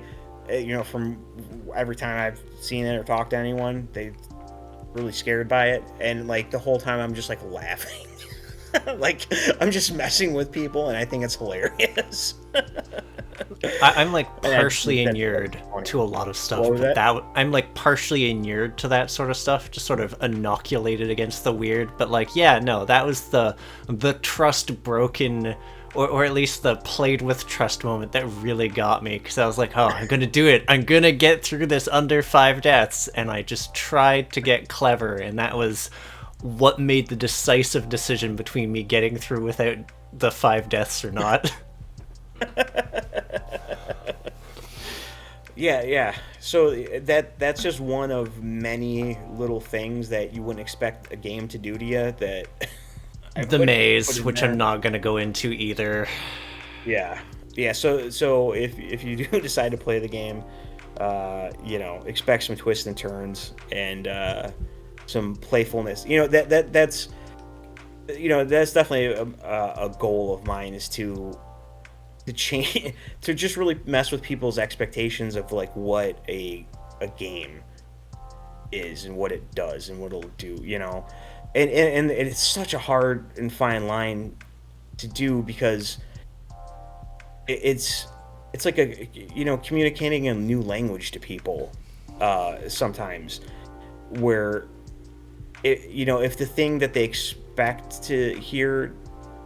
from every time I've seen it or talked to anyone, they really scared by it, and like the whole time I'm just like laughing, like I'm just messing with people, and I think it's hilarious. I'm like partially inured to a lot of stuff, but I'm like partially inured to that sort of stuff, just sort of inoculated against the weird. But like, yeah, no, that was the trust broken, or at least the played with trust moment that really got me, because I was like, oh, I'm gonna do it, I'm gonna get through this under 5 deaths, and I just tried to get clever, and that was what made the decisive decision between me getting through without the 5 deaths or not. Yeah. So that's just one of many little things that you wouldn't expect a game to do to you. That the maze, which I'm not gonna go into either. Yeah. So if you do decide to play the game, expect some twists and turns and some playfulness. That's definitely a goal of mine, is to change, to just really mess with people's expectations of like what a game is and what it does and what it'll do, and it's such a hard and fine line to do, because it's like communicating a new language to people sometimes, where if the thing that they expect to hear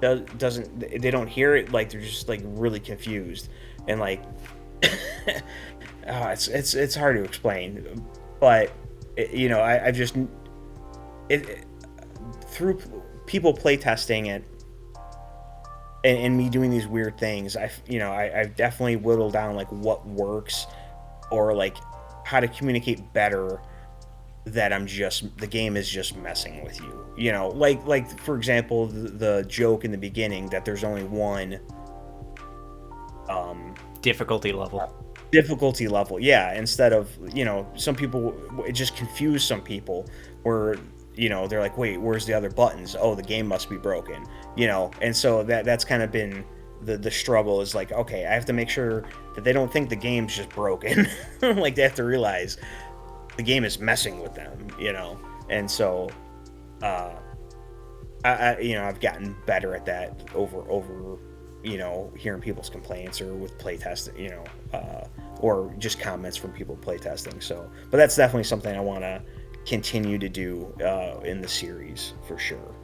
they don't hear it, like they're just like really confused, and like it's hard to explain, but I've just through people playtesting it, and me doing these weird things, I've definitely whittled down like what works, or like how to communicate better, that the game is just messing with you. Like for example, the joke in the beginning that there's only one Difficulty level. difficulty level. Yeah, instead of, some people, it just confused some people where, they're like, wait, where's the other buttons? Oh, the game must be broken. And so that's kind of been the struggle, is like, okay, I have to make sure that they don't think the game's just broken. Like, they have to realize the game is messing with them. And so I've gotten better at that over hearing people's complaints, or with playtesting, or just comments from people playtesting. So, but that's definitely something I want to continue to do in the series for sure.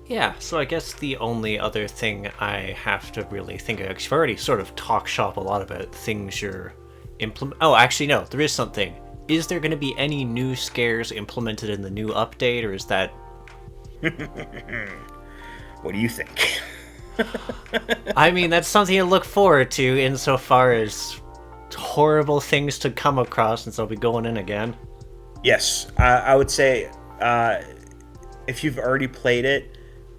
Yeah, so I guess the only other thing I have to really think of, 'cause you've already sort of talk shop a lot about things you're implement. Oh, actually, no, there is something. Is there going to be any new scares implemented in the new update, or is that... What do you think? I mean, that's something to look forward to, insofar as horrible things to come across, since I'll be going in again. Yes, I would say, if you've already played it,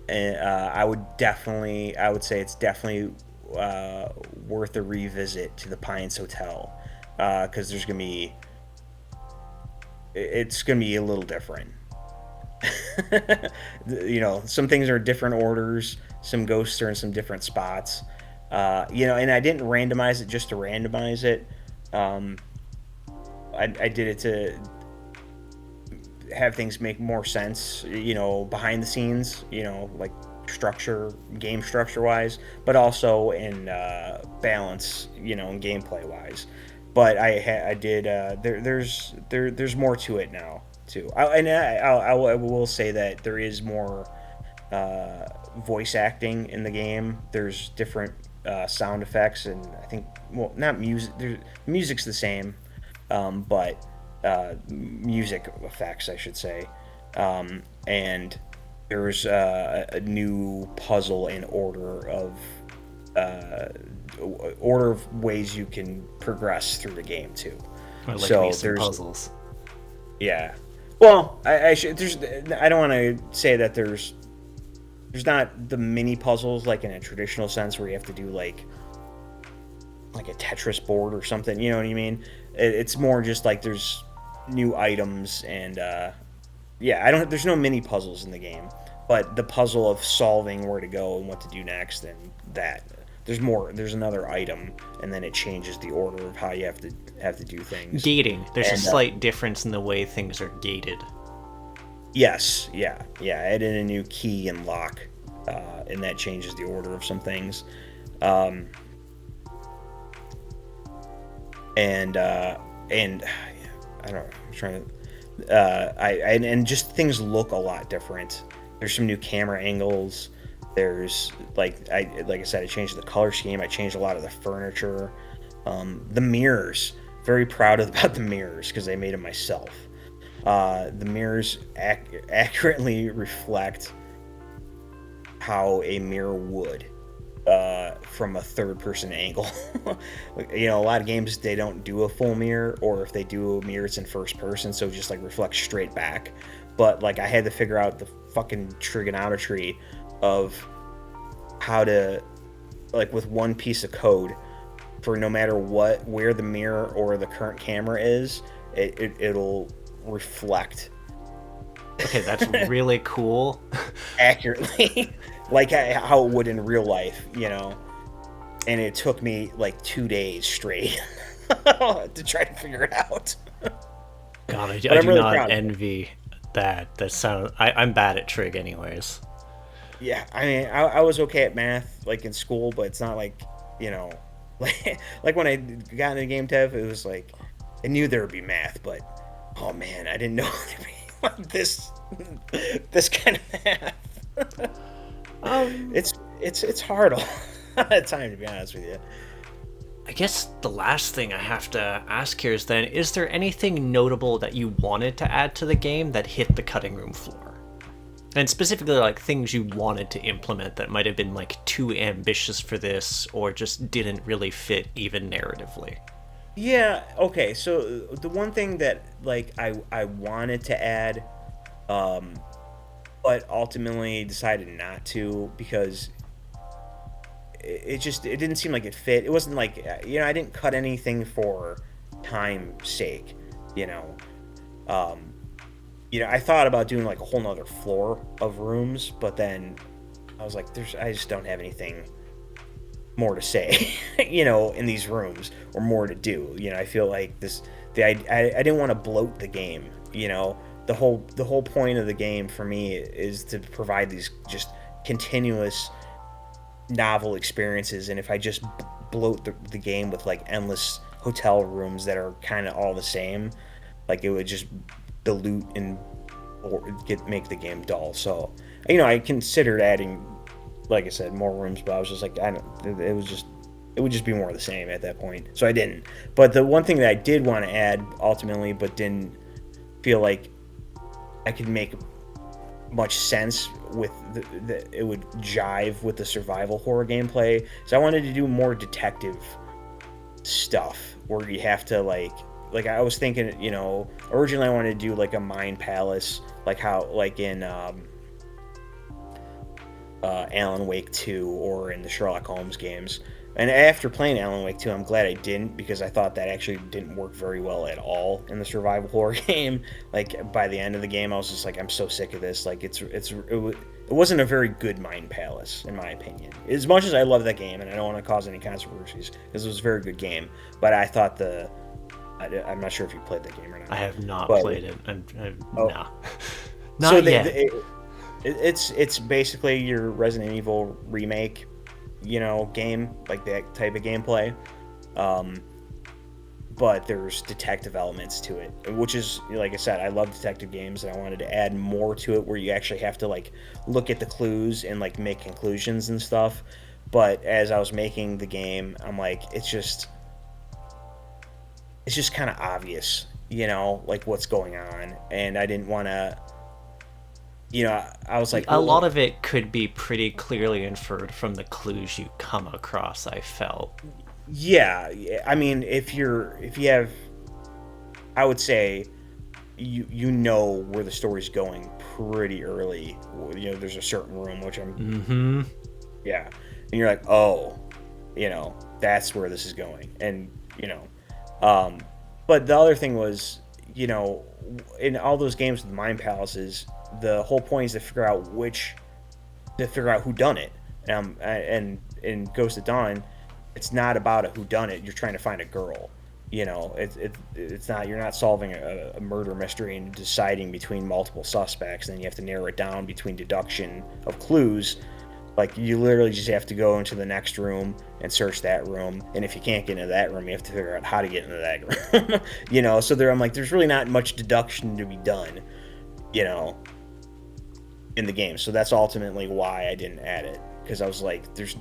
I would say it's definitely worth a revisit to the Pines Hotel, because it's gonna be a little different. Some things are different orders, some ghosts are in some different spots. And I didn't randomize it just to randomize it. I did it to have things make more sense, behind the scenes, like game structure wise, but also in balance, in gameplay wise. But I did. There's more to it now too. I will say that there is more voice acting in the game. There's different sound effects, and I think, well, not music. Music's the same, but music effects, I should say. And there's a new puzzle in order of ways you can progress through the game too. I like So me some there's puzzles. yeah. Well, I don't want to say that there's not the mini puzzles like in a traditional sense where you have to do like a Tetris board or something. You know what I mean? It's more just like there's new items, and there's no mini puzzles in the game, but the puzzle of solving where to go and what to do next, and that there's another item, and then it changes the order of how you have to do things. Gating. There's a slight difference in the way things are gated. Yes, yeah. Add in a new key and lock, and that changes the order of some things. And I don't know. I'm trying to. And just things look a lot different. There's some new camera angles. There's like I said, I changed the color scheme. I changed a lot of the furniture. The mirrors. Very proud about the mirrors because I made them myself. The mirrors accurately reflect how a mirror would, from a third-person angle. A lot of games, they don't do a full mirror, or if they do a mirror, it's in first person, so it just like reflects straight back. But like I had to figure out the fucking trigonometry of how to, like, with one piece of code, for no matter where the mirror or the current camera is, it'll reflect. Okay, that's really cool. Accurately, like how it would in real life, And it took me like 2 days straight to try to figure it out. God, I do really not envy that. That sounds. I'm bad at trig, anyways. Yeah, I mean, I was okay at math, like in school, but it's not like, like when I got into game dev, it was like I knew there would be math, but oh man, I didn't know there'd be like this kind of math. It's hard all the time, to be honest with you. I guess the last thing I have to ask here is then, is there anything notable that you wanted to add to the game that hit the cutting room floor? And specifically, like, things you wanted to implement that might have been, like, too ambitious for this or just didn't really fit even narratively. Yeah, okay. So the one thing that like I wanted to add, um, but ultimately decided not to because it just it didn't seem like it fit. It wasn't like I didn't cut anything for time's sake, you know. Um, I thought about doing like a whole nother floor of rooms, but then I was like, I just don't have anything more to say, in these rooms or more to do. I feel like I didn't want to bloat the game. The whole point of the game for me is to provide these just continuous novel experiences, and if I just bloat the game with like endless hotel rooms that are kind of all the same, like it would just dilute and or make the game dull. So I considered adding, like I said, more rooms, but I was just like, I don't. It would just be more of the same at that point. So I didn't. But the one thing that I did want to add ultimately, but didn't feel like I could make much sense with it would jive with the survival horror gameplay. So I wanted to do more detective stuff where you have to like I was thinking, originally I wanted to do like a mind palace, like how like in Alan Wake 2 or in the Sherlock Holmes games. And after playing Alan Wake 2, I'm glad I didn't, because I thought that actually didn't work very well at all in the survival horror game. Like by the end of the game, I was just like, I'm so sick of this. Like it wasn't a very good mind palace in my opinion. As much as I love that game, and I don't want to cause any controversies, because it was a very good game, but I thought I'm not sure if you played that game or not. I have not but, played it. Oh. Nah. Not So yet. it's basically your Resident Evil remake, game, like that type of gameplay. But there's detective elements to it, which is, like I said, I love detective games, and I wanted to add more to it where you actually have to like look at the clues and like make conclusions and stuff. But as I was making the game, I'm like, it's just kind of obvious, like what's going on, and I didn't want to. I was like, A lot of it could be pretty clearly inferred from the clues you come across, I felt. yeah. I mean, if you have, I would say, you know where the story's going pretty early. There's a certain room which I'm, Mm-hmm. yeah, and you're like, oh, that's where this is going, and but the other thing was, in all those games with mind palaces, the whole point is to figure out who done it. And in Ghost of Dawn, it's not about a who done it. You're trying to find a girl. It's not. You're not solving a murder mystery and deciding between multiple suspects. And then you have to narrow it down between deduction of clues. Like, you literally just have to go into the next room and search that room, and if you can't get into that room, you have to figure out how to get into that room. So I'm like, there's really not much deduction to be done, in the game. So that's ultimately why I didn't add it, because I was like, there's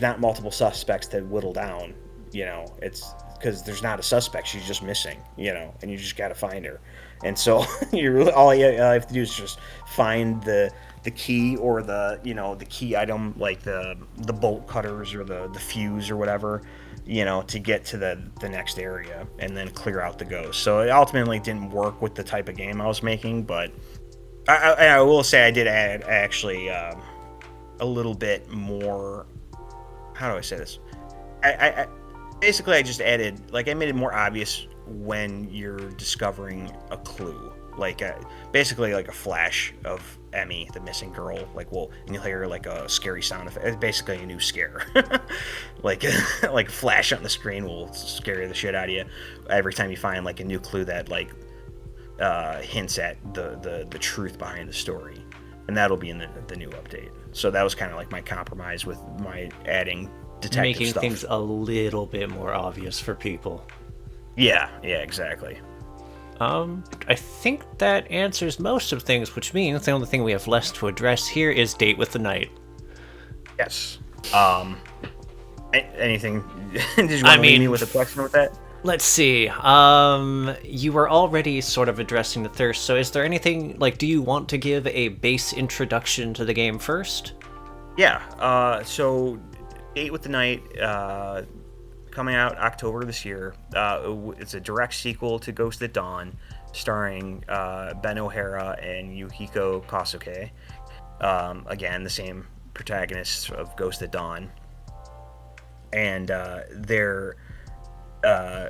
not multiple suspects to whittle down. It's because there's not a suspect. She's just missing. And you just got to find her. And so all you have to do is just find the key, or the key item, like the bolt cutters or the fuse or whatever, to get to the next area, and then clear out the ghost. So it ultimately didn't work with the type of game I was making, but I will say I did add actually a little bit more. How do I say this? I basically I just added, like, I made it more obvious when you're discovering a clue, like basically like a flash of Emmy, the missing girl, and you'll hear like a scary sound effect. It's basically a new scare, like like a flash on the screen will scare the shit out of you every time you find like a new clue that like hints at the truth behind the story, and that'll be in the new update. So that was kind of like my compromise with my adding detective Making stuff. things a little bit more obvious for people. Yeah, exactly. I think that answers most of things, which means the only thing we have left to address here is Date with the Night. Yes. Anything? Did you want to leave me with a question with that? Let's see. You were already sort of addressing the thirst, so is there anything, like, do you want to give a base introduction to the game first? Yeah. So Date with the Night, coming out October this year. It's a direct sequel to Ghost at Dawn, starring Ben O'Hara and Yuhiko Kosuke. Again, the same protagonists of Ghost at Dawn, and they're uh,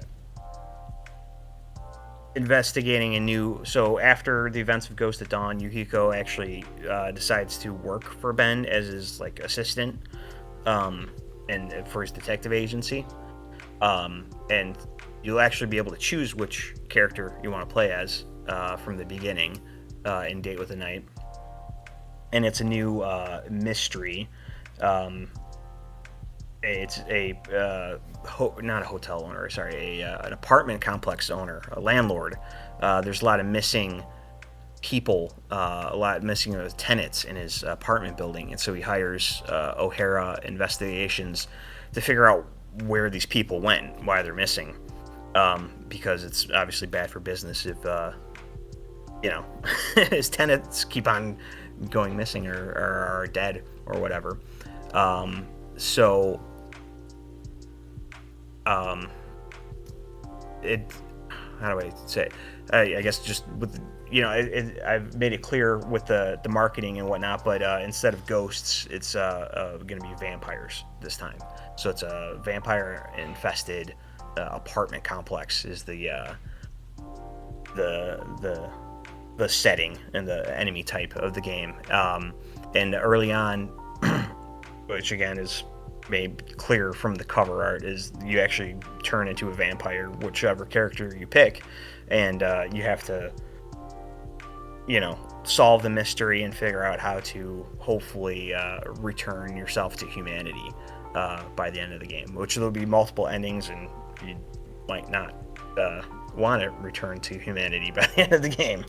investigating a new. So after the events of Ghost at Dawn, Yuhiko actually decides to work for Ben as his like assistant, um, and for his detective agency. And you'll actually be able to choose which character you want to play as from the beginning in Date with the Night. And it's a new mystery. Um, it's a not a hotel owner, sorry, an apartment complex owner, a landlord. There's a lot of missing people, a lot missing tenants in his apartment building, and so he hires O'Hara Investigations to figure out where these people went, why they're missing, because it's obviously bad for business if his tenants keep on going missing or are dead or whatever. So it how do I say it? I guess just with I've made it clear with the marketing and whatnot, but instead of ghosts, it's going to be vampires this time. So it's a vampire infested apartment complex is the setting and the enemy type of the game. And early on, which again is made clear from the cover art, is you actually turn into a vampire, whichever character you pick, and you have to, solve the mystery and figure out how to hopefully return yourself to humanity by the end of the game, which there'll be multiple endings, and you might not want to return to humanity by the end of the game.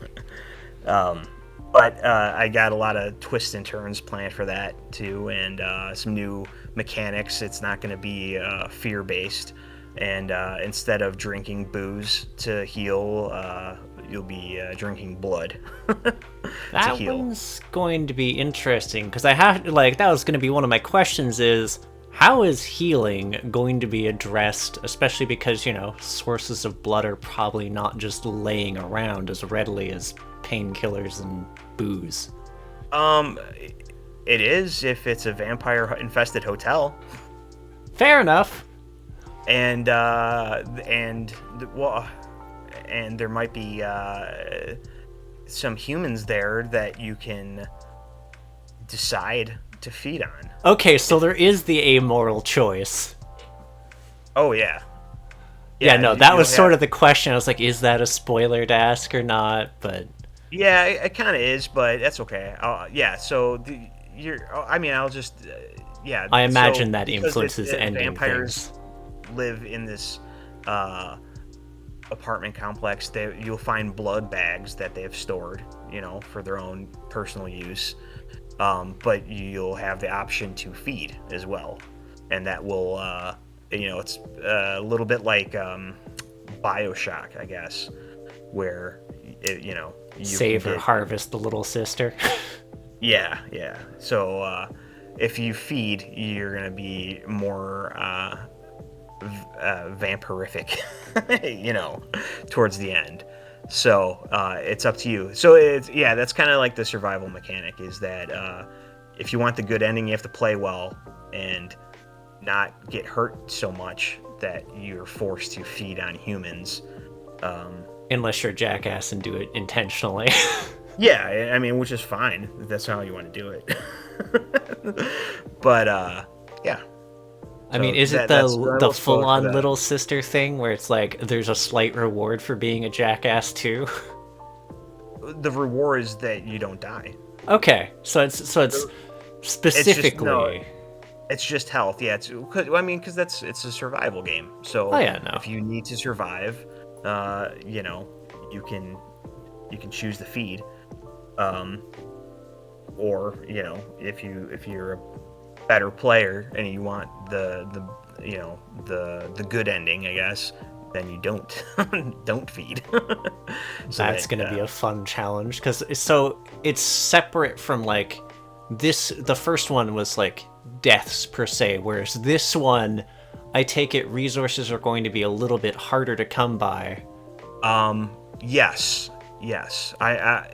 But I got a lot of twists and turns planned for that too, and some new mechanics. It's not going to be fear-based, and instead of drinking booze to heal, you'll be drinking blood to That heal. one's going to be interesting, because I have, like, that was going to be one of my questions is, how is healing going to be addressed, especially because, sources of blood are probably not just laying around as readily as painkillers and booze. Um, it is if it's a vampire-infested hotel, Fair enough. and well, and there might be some humans there that you can decide to feed on. Okay, so there is the amoral choice. Oh yeah, Yeah, yeah. no, that You'll was sort have, of the question. I was like, is that a spoiler to ask or not? But yeah, it kind of is, but that's okay. Yeah, so I mean, I'll just yeah. I So imagine that because influences ending vampires things. live in this apartment complex, you'll find blood bags that they've stored, for their own personal use. But you'll have the option to feed as well, and that will, it's a little bit like Bioshock, I guess, where you can Save or get. harvest the little sister. Yeah, yeah. So if you feed, you're gonna be more vampirific, towards the end. So it's up to you. So that's kind of like the survival mechanic. Is that if you want the good ending, you have to play well and not get hurt so much that you're forced to feed on humans. Unless you're a jackass and do it intentionally. Yeah, I mean, which is fine. If that's how you want to do it. But yeah. I mean, So is it that's the little full spoiler for on that. little sister thing where it's like there's a slight reward for being a jackass too? The reward is that you don't die. Okay, so it's It's just no. specifically. It's just health. Yeah. Because it's a survival game. Oh So yeah, no. if you need to survive, you can choose the feed, or if you're a better player and you want the good ending, I guess then you don't don't feed. So That's that gonna be a fun challenge because so it's separate from like this. The first one was like deaths per se, whereas this one, I take it resources are going to be a little bit harder to come by. yes, yes. I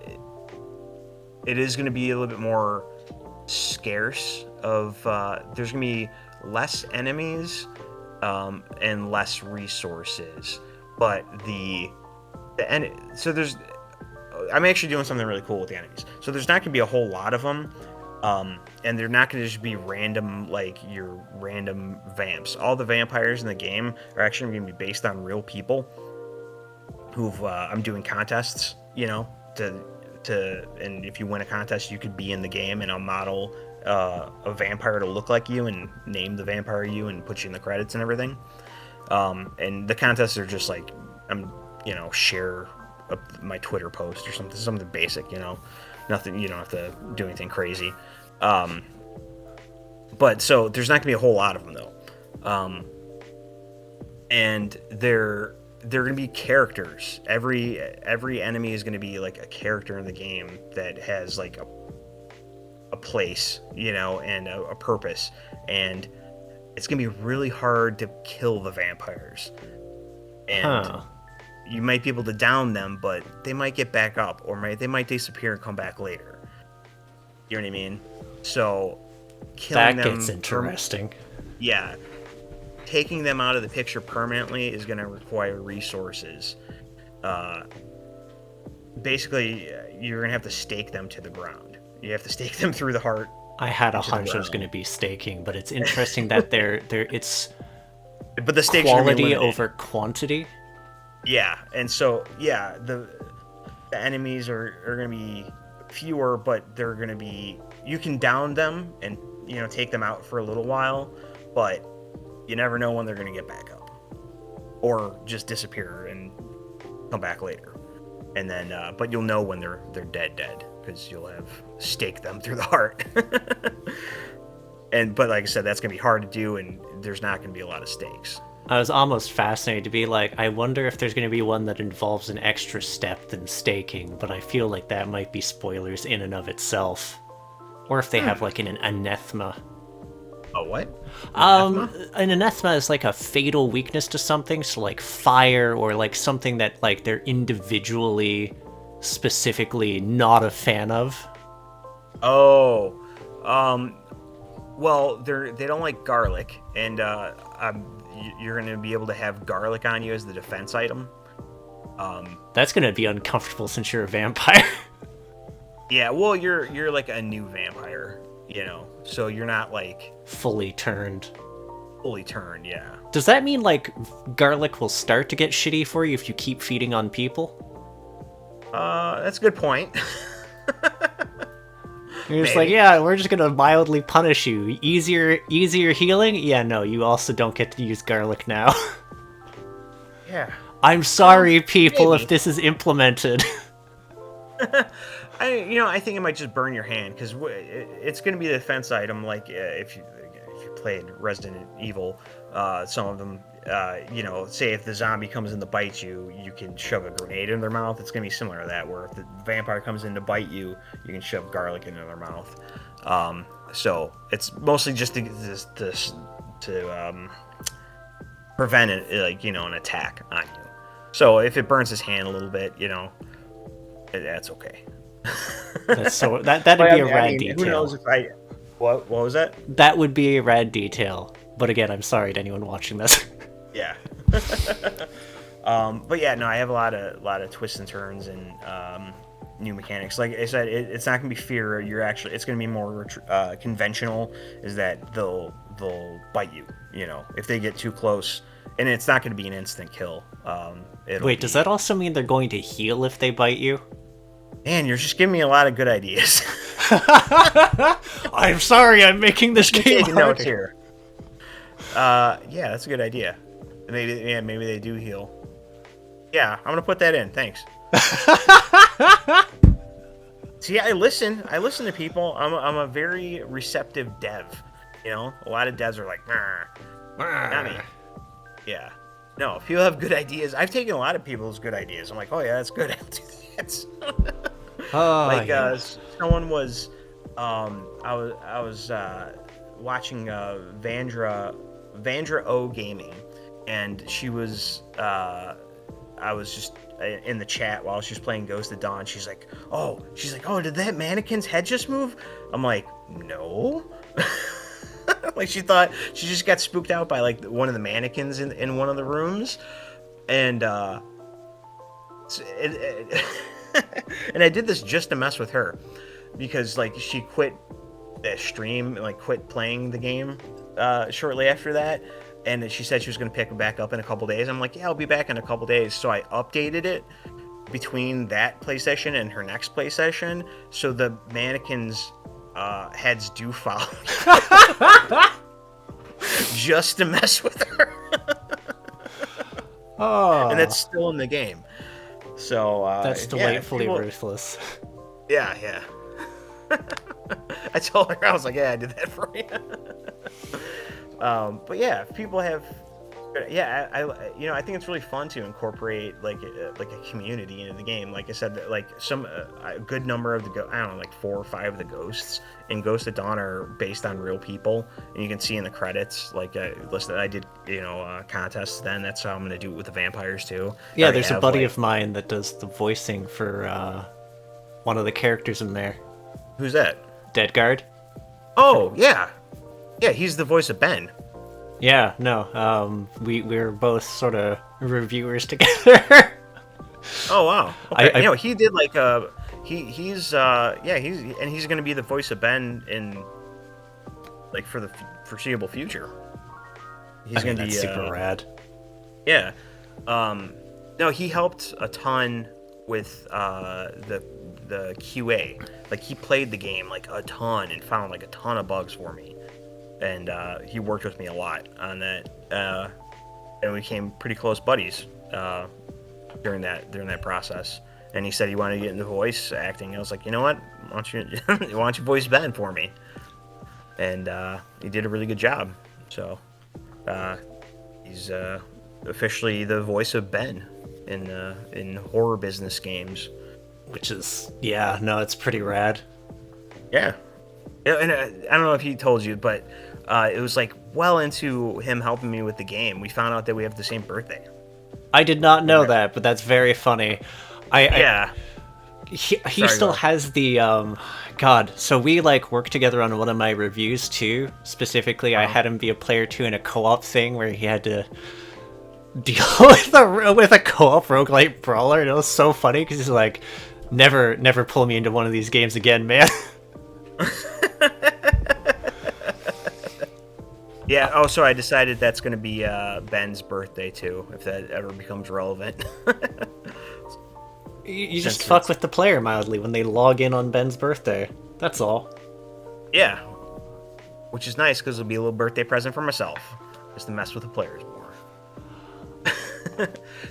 it is going to be a little bit more scarce. Of there's going to be less enemies and less resources, but so there's I'm actually doing something really cool with the enemies. So there's not going to be a whole lot of them, and they're not going to just be random like your random vamps. All the vampires in the game are actually going to be based on real people who've I'm doing contests, and if you win a contest, you could be in the game, and I'll model a vampire to look like you and name the vampire you and put you in the credits and everything. And the contests are just like share my Twitter post or something basic, nothing. You don't have to do anything crazy. But so there's not gonna be a whole lot of them though, and they're gonna be characters. Every enemy is gonna be like a character in the game that has like a place, and a purpose, and it's gonna be really hard to kill the vampires. And you might be able to down them, but they might get back up, or they might disappear and come back later. You know what I mean? So killing That them gets interesting. yeah, taking them out of the picture permanently is going to require resources. Basically, you're going to have to stake them to the ground. You have to stake them through the heart. I had a hunch it was going to be staking, but it's interesting that it's but the stakes quality over quantity. Yeah, and so the enemies are going to be fewer, but they're going to be, you can down them and take them out for a little while, but you never know when they're going to get back up or just disappear and come back later. And then but you'll know when they're dead because you'll have staked them through the heart. But like I said, that's going to be hard to do, and there's not going to be a lot of stakes. I was almost fascinated to be like, I wonder if there's going to be one that involves an extra step than staking, but I feel like that might be spoilers in and of itself. Or if they have like an anathema. A what? An anathema is like a fatal weakness to something, so like fire or like something that like they're individually specifically not a fan of. Oh, well, they don't like garlic, and you're going to be able to have garlic on you as the defense item. That's going to be uncomfortable since you're a vampire. Yeah, well, you're like a new vampire, so you're not like fully turned. Yeah. Does that mean like garlic will start to get shitty for you if you keep feeding on people? That's a good point. You're just like, yeah, we're just gonna mildly punish you. Easier healing? Yeah, no, you also don't get to use garlic now. Yeah. I'm sorry, people, maybe. if this is implemented. I think it might just burn your hand, because it's going to be a defense item. Like if you played Resident Evil, some of them, say if the zombie comes in to bite you, you can shove a grenade in their mouth. It's going to be similar to that, where if the vampire comes in to bite you, you can shove garlic into their mouth. So it's mostly just to prevent it, like, an attack on you. So if it burns his hand a little bit, that's okay. That'd be a rad detail. Who knows if what was that? That would be a rad detail. But again, I'm sorry to anyone watching this. Yeah. But yeah, no, I have a lot of twists and turns and new mechanics. Like I said, it's not gonna be fear. It's gonna be more conventional. Is that they'll bite you. If they get too close, and it's not gonna be an instant kill. Wait, does that also mean they're going to heal if they bite you? Man, you're just giving me a lot of good ideas. I'm sorry, I'm making this game harder. Notes here. Yeah, that's a good idea. Maybe they do heal. Yeah, I'm gonna put that in. Thanks. See, I listen to people. I'm a very receptive dev. A lot of devs are like, not me. Yeah. No, if people have good ideas, I've taken a lot of people's good ideas. I'm like, oh yeah, that's good. I'll do that. Oh, Like yeah. someone was, I was watching Vandra O Gaming, and she was I was just in the chat while she was playing Ghost of Dawn. She's like, oh, did that mannequin's head just move? I'm like, no. Like she thought she just got spooked out by like one of the mannequins in one of the rooms, and and I did this just to mess with her, because like she quit the stream and like quit playing the game shortly after that, and she said she was going to pick it back up in a couple days. I'm like, yeah, I'll be back in a couple days. So I updated it between that play session and her next play session, so the mannequins heads do follow just to mess with her. And Oh, that's still in the game. So that's yeah, delightfully ruthless. yeah, yeah. I told her, I was like, yeah, I did that for you. But yeah, if people have, yeah, I think it's really fun to incorporate like a community into the game. Like I said, like a good number of I don't know, like 4 or 5 of the ghosts in Ghost of Dawn are based on real people, and you can see in the credits. Like, listen, I did contests then. That's how I'm gonna do it with the vampires too. I Yeah, already there's a have buddy like, of mine that does the voicing for one of the characters in there, who's that? Deadguard. Oh yeah, yeah, he's the voice of Ben. Yeah, no, we're both sort of reviewers together. Oh wow. I, Okay. I He did like he's gonna be the voice of Ben in like for the foreseeable future. I He's think gonna that's be super rad. yeah. No, he helped a ton with the QA. Like he played the game like a ton and found like a ton of bugs for me, and he worked with me a lot on that. And we became pretty close buddies during that process. And he said he wanted to get into voice acting. I was like, you know what? Why don't you voice Ben for me? And he did a really good job. So he's officially the voice of Ben in horror business games. Which is, yeah, no, it's pretty rad. Yeah. Yeah, and I don't know if he told you, but it was like well into him helping me with the game. We found out that we have the same birthday. I did not know that, but that's very funny. Yeah. He Sorry, still go. has the God. So we like worked together on one of my reviews too. Specifically, I had him be a player too in a co-op thing where he had to deal with a co-op roguelite brawler, and it was so funny because he's like, never pull me into one of these games again, man. Yeah. Oh, so I decided that's going to be Ben's birthday too, if that ever becomes relevant. You just Since fuck it's- with the player mildly when they log in on Ben's birthday. That's all. Yeah. Which is nice because it'll be a little birthday present for myself, just to mess with the players more.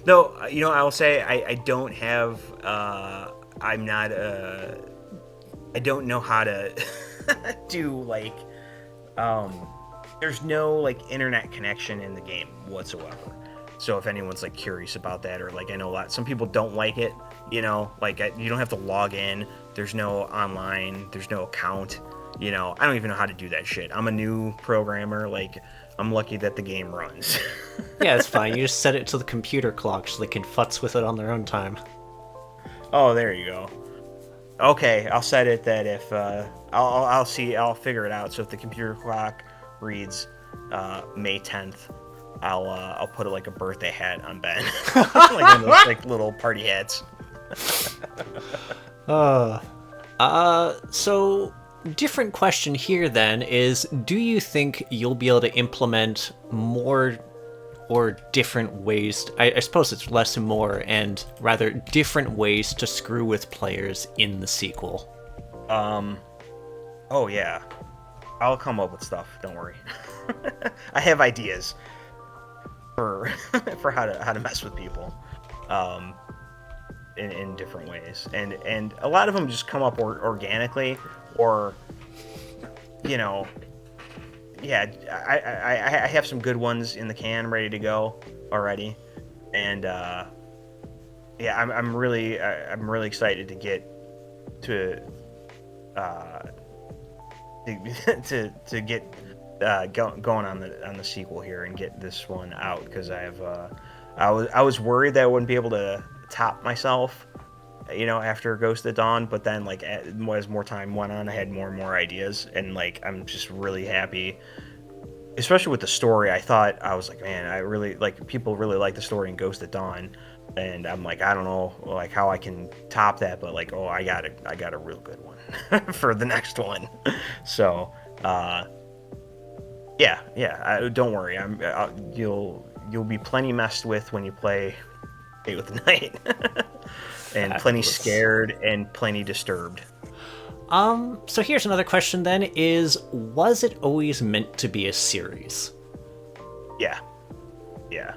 No, I will say I don't have. I'm not. I don't know how to do like. There's no like internet connection in the game whatsoever. So if anyone's like curious about that, or like I know some people don't like it, like you don't have to log in. There's no online. There's no account. I don't even know how to do that shit. I'm a new programmer. Like I'm lucky that the game runs. Yeah, it's fine. You just set it to the computer clock so they can futz with it on their own time. Oh, there you go. Okay, I'll set it that if I'll see, I'll figure it out. So if the computer clock reads May 10th, I'll put like a birthday hat on Ben, like one of those like little party hats. So different question here then is, do you think you'll be able to implement more or different ways, I suppose it's less and more, and rather different ways to screw with players in the sequel? Oh yeah, I'll come up with stuff. Don't worry. I have ideas for for how to mess with people, in different ways, and a lot of them just come up organically, or you know yeah, I have some good ones in the can ready to go already, and yeah, I'm really excited to get to uh, to get going on the sequel here and get this one out because I was worried that I wouldn't be able to top myself, you know, after Ghost of Dawn, but then like as more time went on, I had more and more ideas, and like I'm just really happy, especially with the story. I was like, man, I really like people really like the story in Ghost of Dawn, and I'm like, I don't know like how I can top that, but like, oh, I got a real good one for the next one. So uh don't worry, you'll be plenty messed with when you play Fate with the Night. And plenty Fabulous. scared and plenty disturbed. So here's another question then, was it always meant to be a series? Yeah, yeah.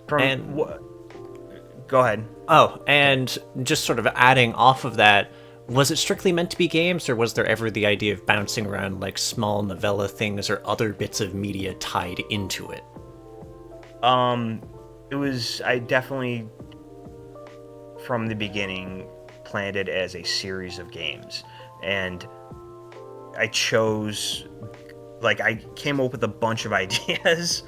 From And what? Go ahead. oh, and just sort of adding off of that, was it strictly meant to be games, or was there ever the idea of bouncing around like small novella things or other bits of media tied into it? Um, it was I definitely from the beginning planned it as a series of games, and I chose like I came up with a bunch of ideas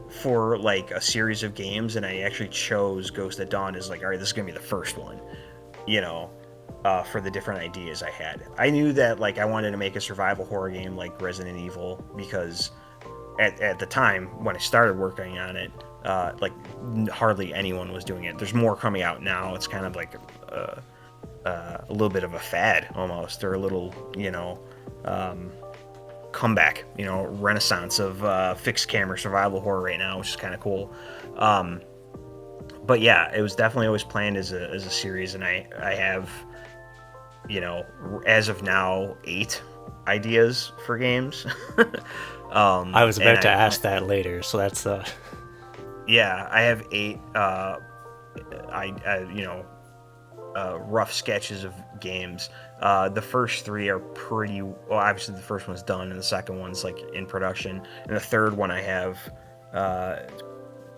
for like a series of games, and I actually chose Ghost at Dawn as like, all right, this is gonna be the first one, you know, for the different ideas I had. I knew that like I wanted to make a survival horror game like Resident Evil because at the time when I started working on it, like hardly anyone was doing it. There's more coming out now. It's kind of like a little bit of a fad almost, or a little, you know, comeback, you know, renaissance of fixed camera survival horror right now, which is kind of cool. Um, but yeah, it was definitely always planned as a series, and I have, you know, as of now, 8 ideas for games. I was And about to ask that later, so that's yeah, I have 8. You know, rough sketches of games. The first 3 are pretty well. Obviously, the first one's done, and the second one's like in production, and the third one I have uh,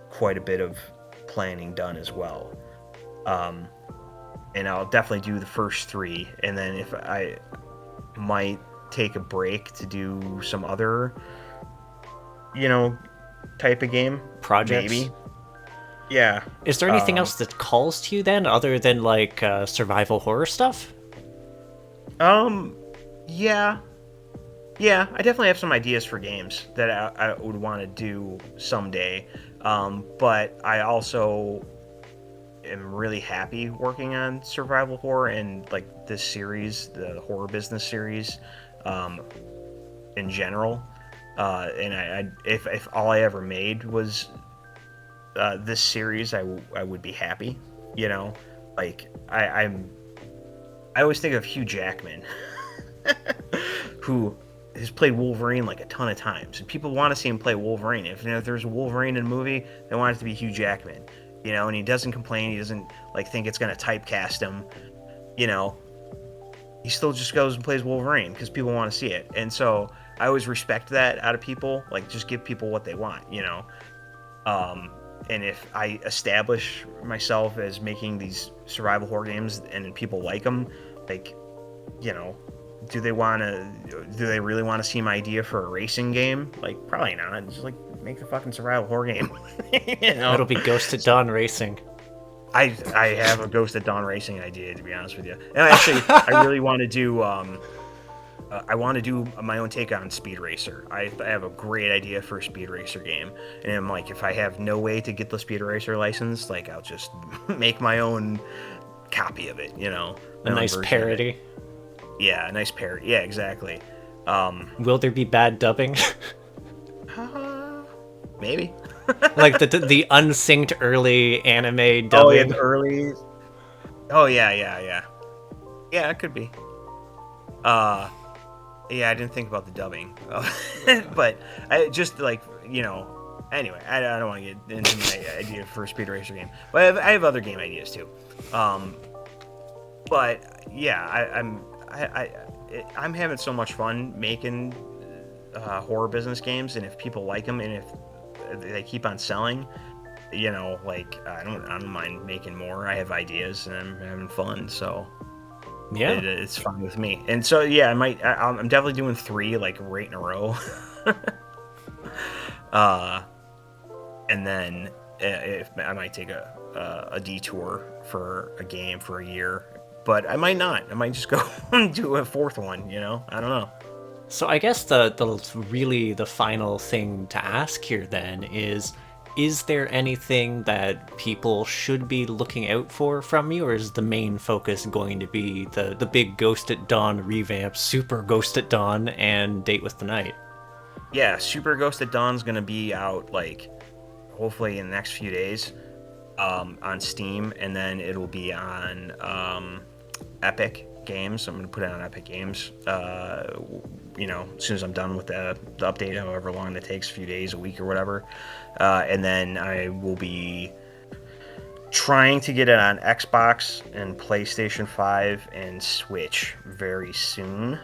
quite a bit of planning done as well. Um, and I'll definitely do the first 3, and then if I might take a break to do some other, you know, type of game, projects. maybe. Yeah. Is there anything Um, else that calls to you then, other than like survival horror stuff? um, yeah, Yeah, I definitely have some ideas for games that I would want to do someday. But I also am really happy working on survival horror and like this series, the horror business series, um, in general. And if all I ever made was this series, I would be happy. You know, like I always think of Hugh Jackman, who has played Wolverine like a ton of times, and people want to see him play Wolverine. If, you know, if there's a Wolverine in a movie, they want it to be Hugh Jackman, you know, and he doesn't complain. He doesn't like think it's gonna typecast him, you know. He still just goes and plays Wolverine because people want to see it, and so I always respect that out of people. Like, just give people what they want, you know. Um, and if I establish myself as making these survival horror games and people like them, like, you know, do they really want to see my idea for a racing game? Like, probably not. Just like make the fucking survival horror game. You It'll know. be Ghost at So Dawn Racing. I have a Ghost at Dawn racing idea, to be honest with you. And actually, I really want to do I want to do my own take on Speed Racer. I have a great idea for a Speed Racer game, and I'm like, if I have no way to get the Speed Racer license, like I'll just make my own copy of it, you know, A my own nice version of it. parody. Yeah, a nice parody. Yeah, exactly. Will there be bad dubbing? Uh, maybe. Like the unsynced early anime Oh yeah, the dubbing? early. Oh yeah. Yeah, it could be. Uh, yeah, I didn't think about the dubbing, but I just like, you know. Anyway, I don't want to get into my idea for a Speed Racer game, but I have other game ideas too. Um, but yeah, I'm having so much fun making horror business games, and if people like them, and if they keep on selling, like I don't mind making more. I have ideas, and I'm having fun, so Yeah. it's fine with me. And so yeah, I'm definitely doing 3 like right in a row. uh, and then if I might take a detour for a game for a year, but I might not. I might just go and do a 4th one. I don't know. So I guess the final thing to ask here then is there anything that people should be looking out for from you, or is the main focus going to be the big Ghost at Dawn revamp, Super Ghost at Dawn, and Date with the Night? Yeah, Super Ghost at Dawn's gonna be out like hopefully in the next few days on Steam, and then it'll be on Epic Games. I'm gonna put it on Epic Games. As soon as I'm done with the update, however long it takes, a few days, a week, or whatever, and then I will be trying to get it on Xbox and PlayStation 5 and Switch very soon.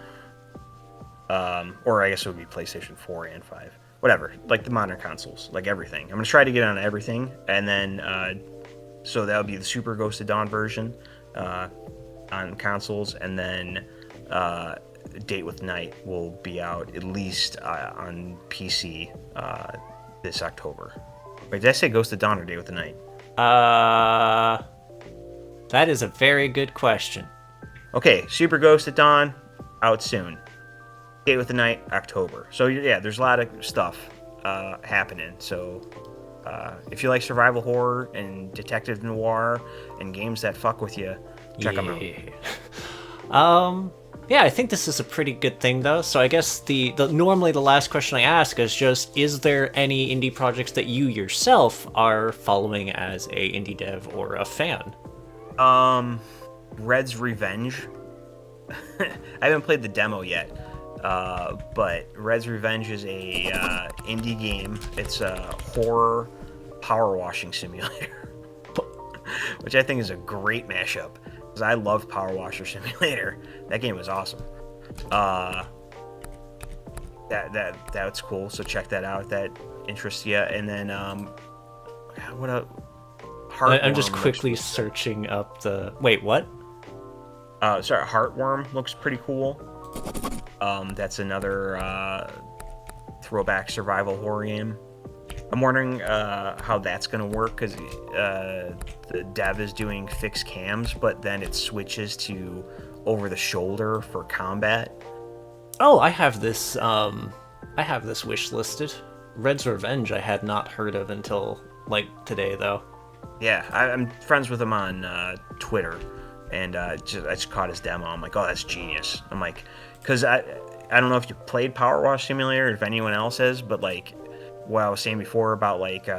Or I guess it would be PlayStation 4 and 5. Whatever, like the modern consoles, like everything. I'm going to try to get on everything, and then, so that'll be the Super Ghost of Dawn version on consoles, and then Date with Night will be out at least on PC this October. Wait, did I say Ghost of Dawn or Date with the Night? That is a very good question. Okay, Super Ghost at Dawn, out soon. Date with the Night, October. So yeah, there's a lot of stuff happening. So if you like survival horror and detective noir and games that fuck with you, check them out. Yeah, I think this is a pretty good thing though. So I guess the normally the last question I ask is just, is there any indie projects that you yourself are following as a indie dev or a fan? Red's Revenge. I haven't played the demo yet. But Red's Revenge is a indie game. It's a horror power washing simulator, which I think is a great mashup because I love Power Washer Simulator. That game was awesome. That's cool. So check that out if that interests you. And then what a I'm just quickly searching up the. Wait, what? Sorry, Heartworm looks pretty cool. That's another throwback survival horror game. I'm wondering how that's going to work because the dev is doing fixed cams, but then it switches to over the shoulder for combat. Oh, I have this wish listed. Red's Revenge I had not heard of until like today though. Yeah, I'm friends with him on Twitter, and I just caught his demo. I'm like, oh, that's genius. I'm like, because I don't know if you played Power Wash Simulator, if anyone else has, but like what I was saying before about like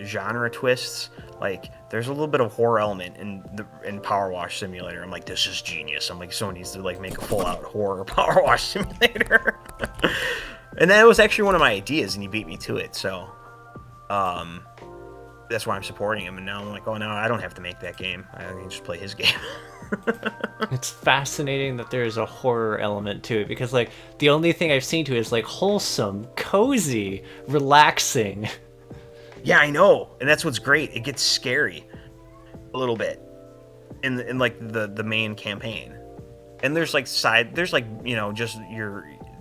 genre twists, like there's a little bit of horror element in Power Wash Simulator. I'm like, this is genius. I'm like, someone needs to like make a full out horror Power Wash Simulator. And that was actually one of my ideas, and he beat me to it. So, that's why I'm supporting him. And now I'm like, oh no, I don't have to make that game. I can just play his game. It's fascinating that there's a horror element to it because like the only thing I've seen to it is like wholesome, cozy, relaxing. Yeah, I know, and that's what's great. It gets scary a little bit in like the main campaign, and there's like just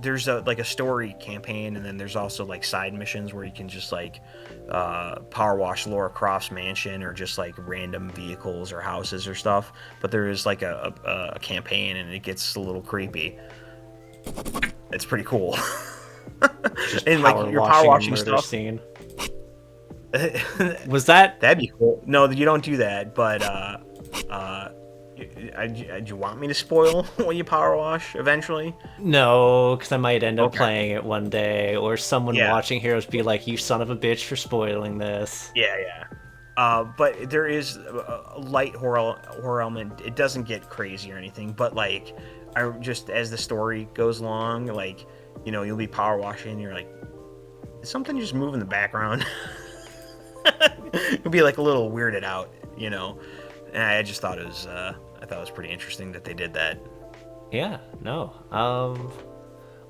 there's like a story campaign, and then there's also like side missions where you can just like power wash Laura Croft's mansion or just like random vehicles or houses or stuff. But there is like a campaign, and it gets a little creepy. It's pretty cool. Just and like your power washing stuff. Scene. Was that? That'd be cool. No, you don't do that. But do you want me to spoil when you power wash eventually? No, because I might end up playing it one day, or someone watching Heroes be like, "You son of a bitch for spoiling this." Yeah. But there is a light horror element. It doesn't get crazy or anything, but like, I just as the story goes along, like, you'll be power washing, and you're like, is something just move in the background? You'll be like a little weirded out, And I just thought it was pretty interesting that they did that. Yeah, no.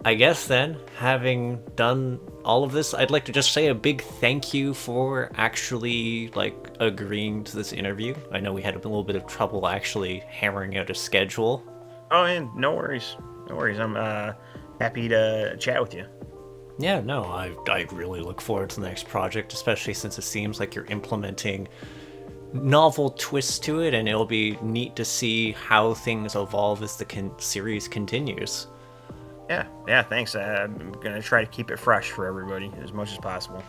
I guess then, having done all of this, I'd like to just say a big thank you for actually like agreeing to this interview. I know we had a little bit of trouble actually hammering out a schedule. Oh, and no worries, no worries. I'm happy to chat with you. Yeah, no, I really look forward to the next project, especially since it seems like you're implementing novel twists to it, and it'll be neat to see how things evolve as the series continues. Yeah, yeah. Thanks. I'm gonna try to keep it fresh for everybody as much as possible.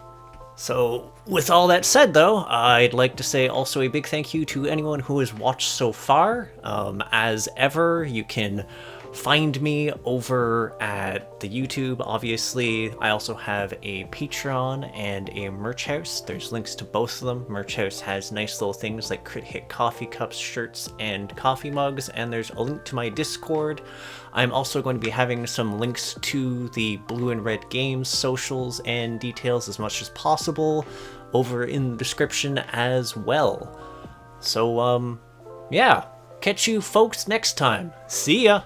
So, with all that said, though, I'd like to say also a big thank you to anyone who has watched so far. As ever, you can find me over at the YouTube, obviously. I also have a Patreon and a merch house. There's links to both of them. Merch house has nice little things like Crit Hit coffee cups, shirts, and coffee mugs, and there's a link to my Discord. I'm also going to be having some links to the Blue and Red Games socials and details as much as possible over in the description as well. So, yeah, catch you folks next time. See ya!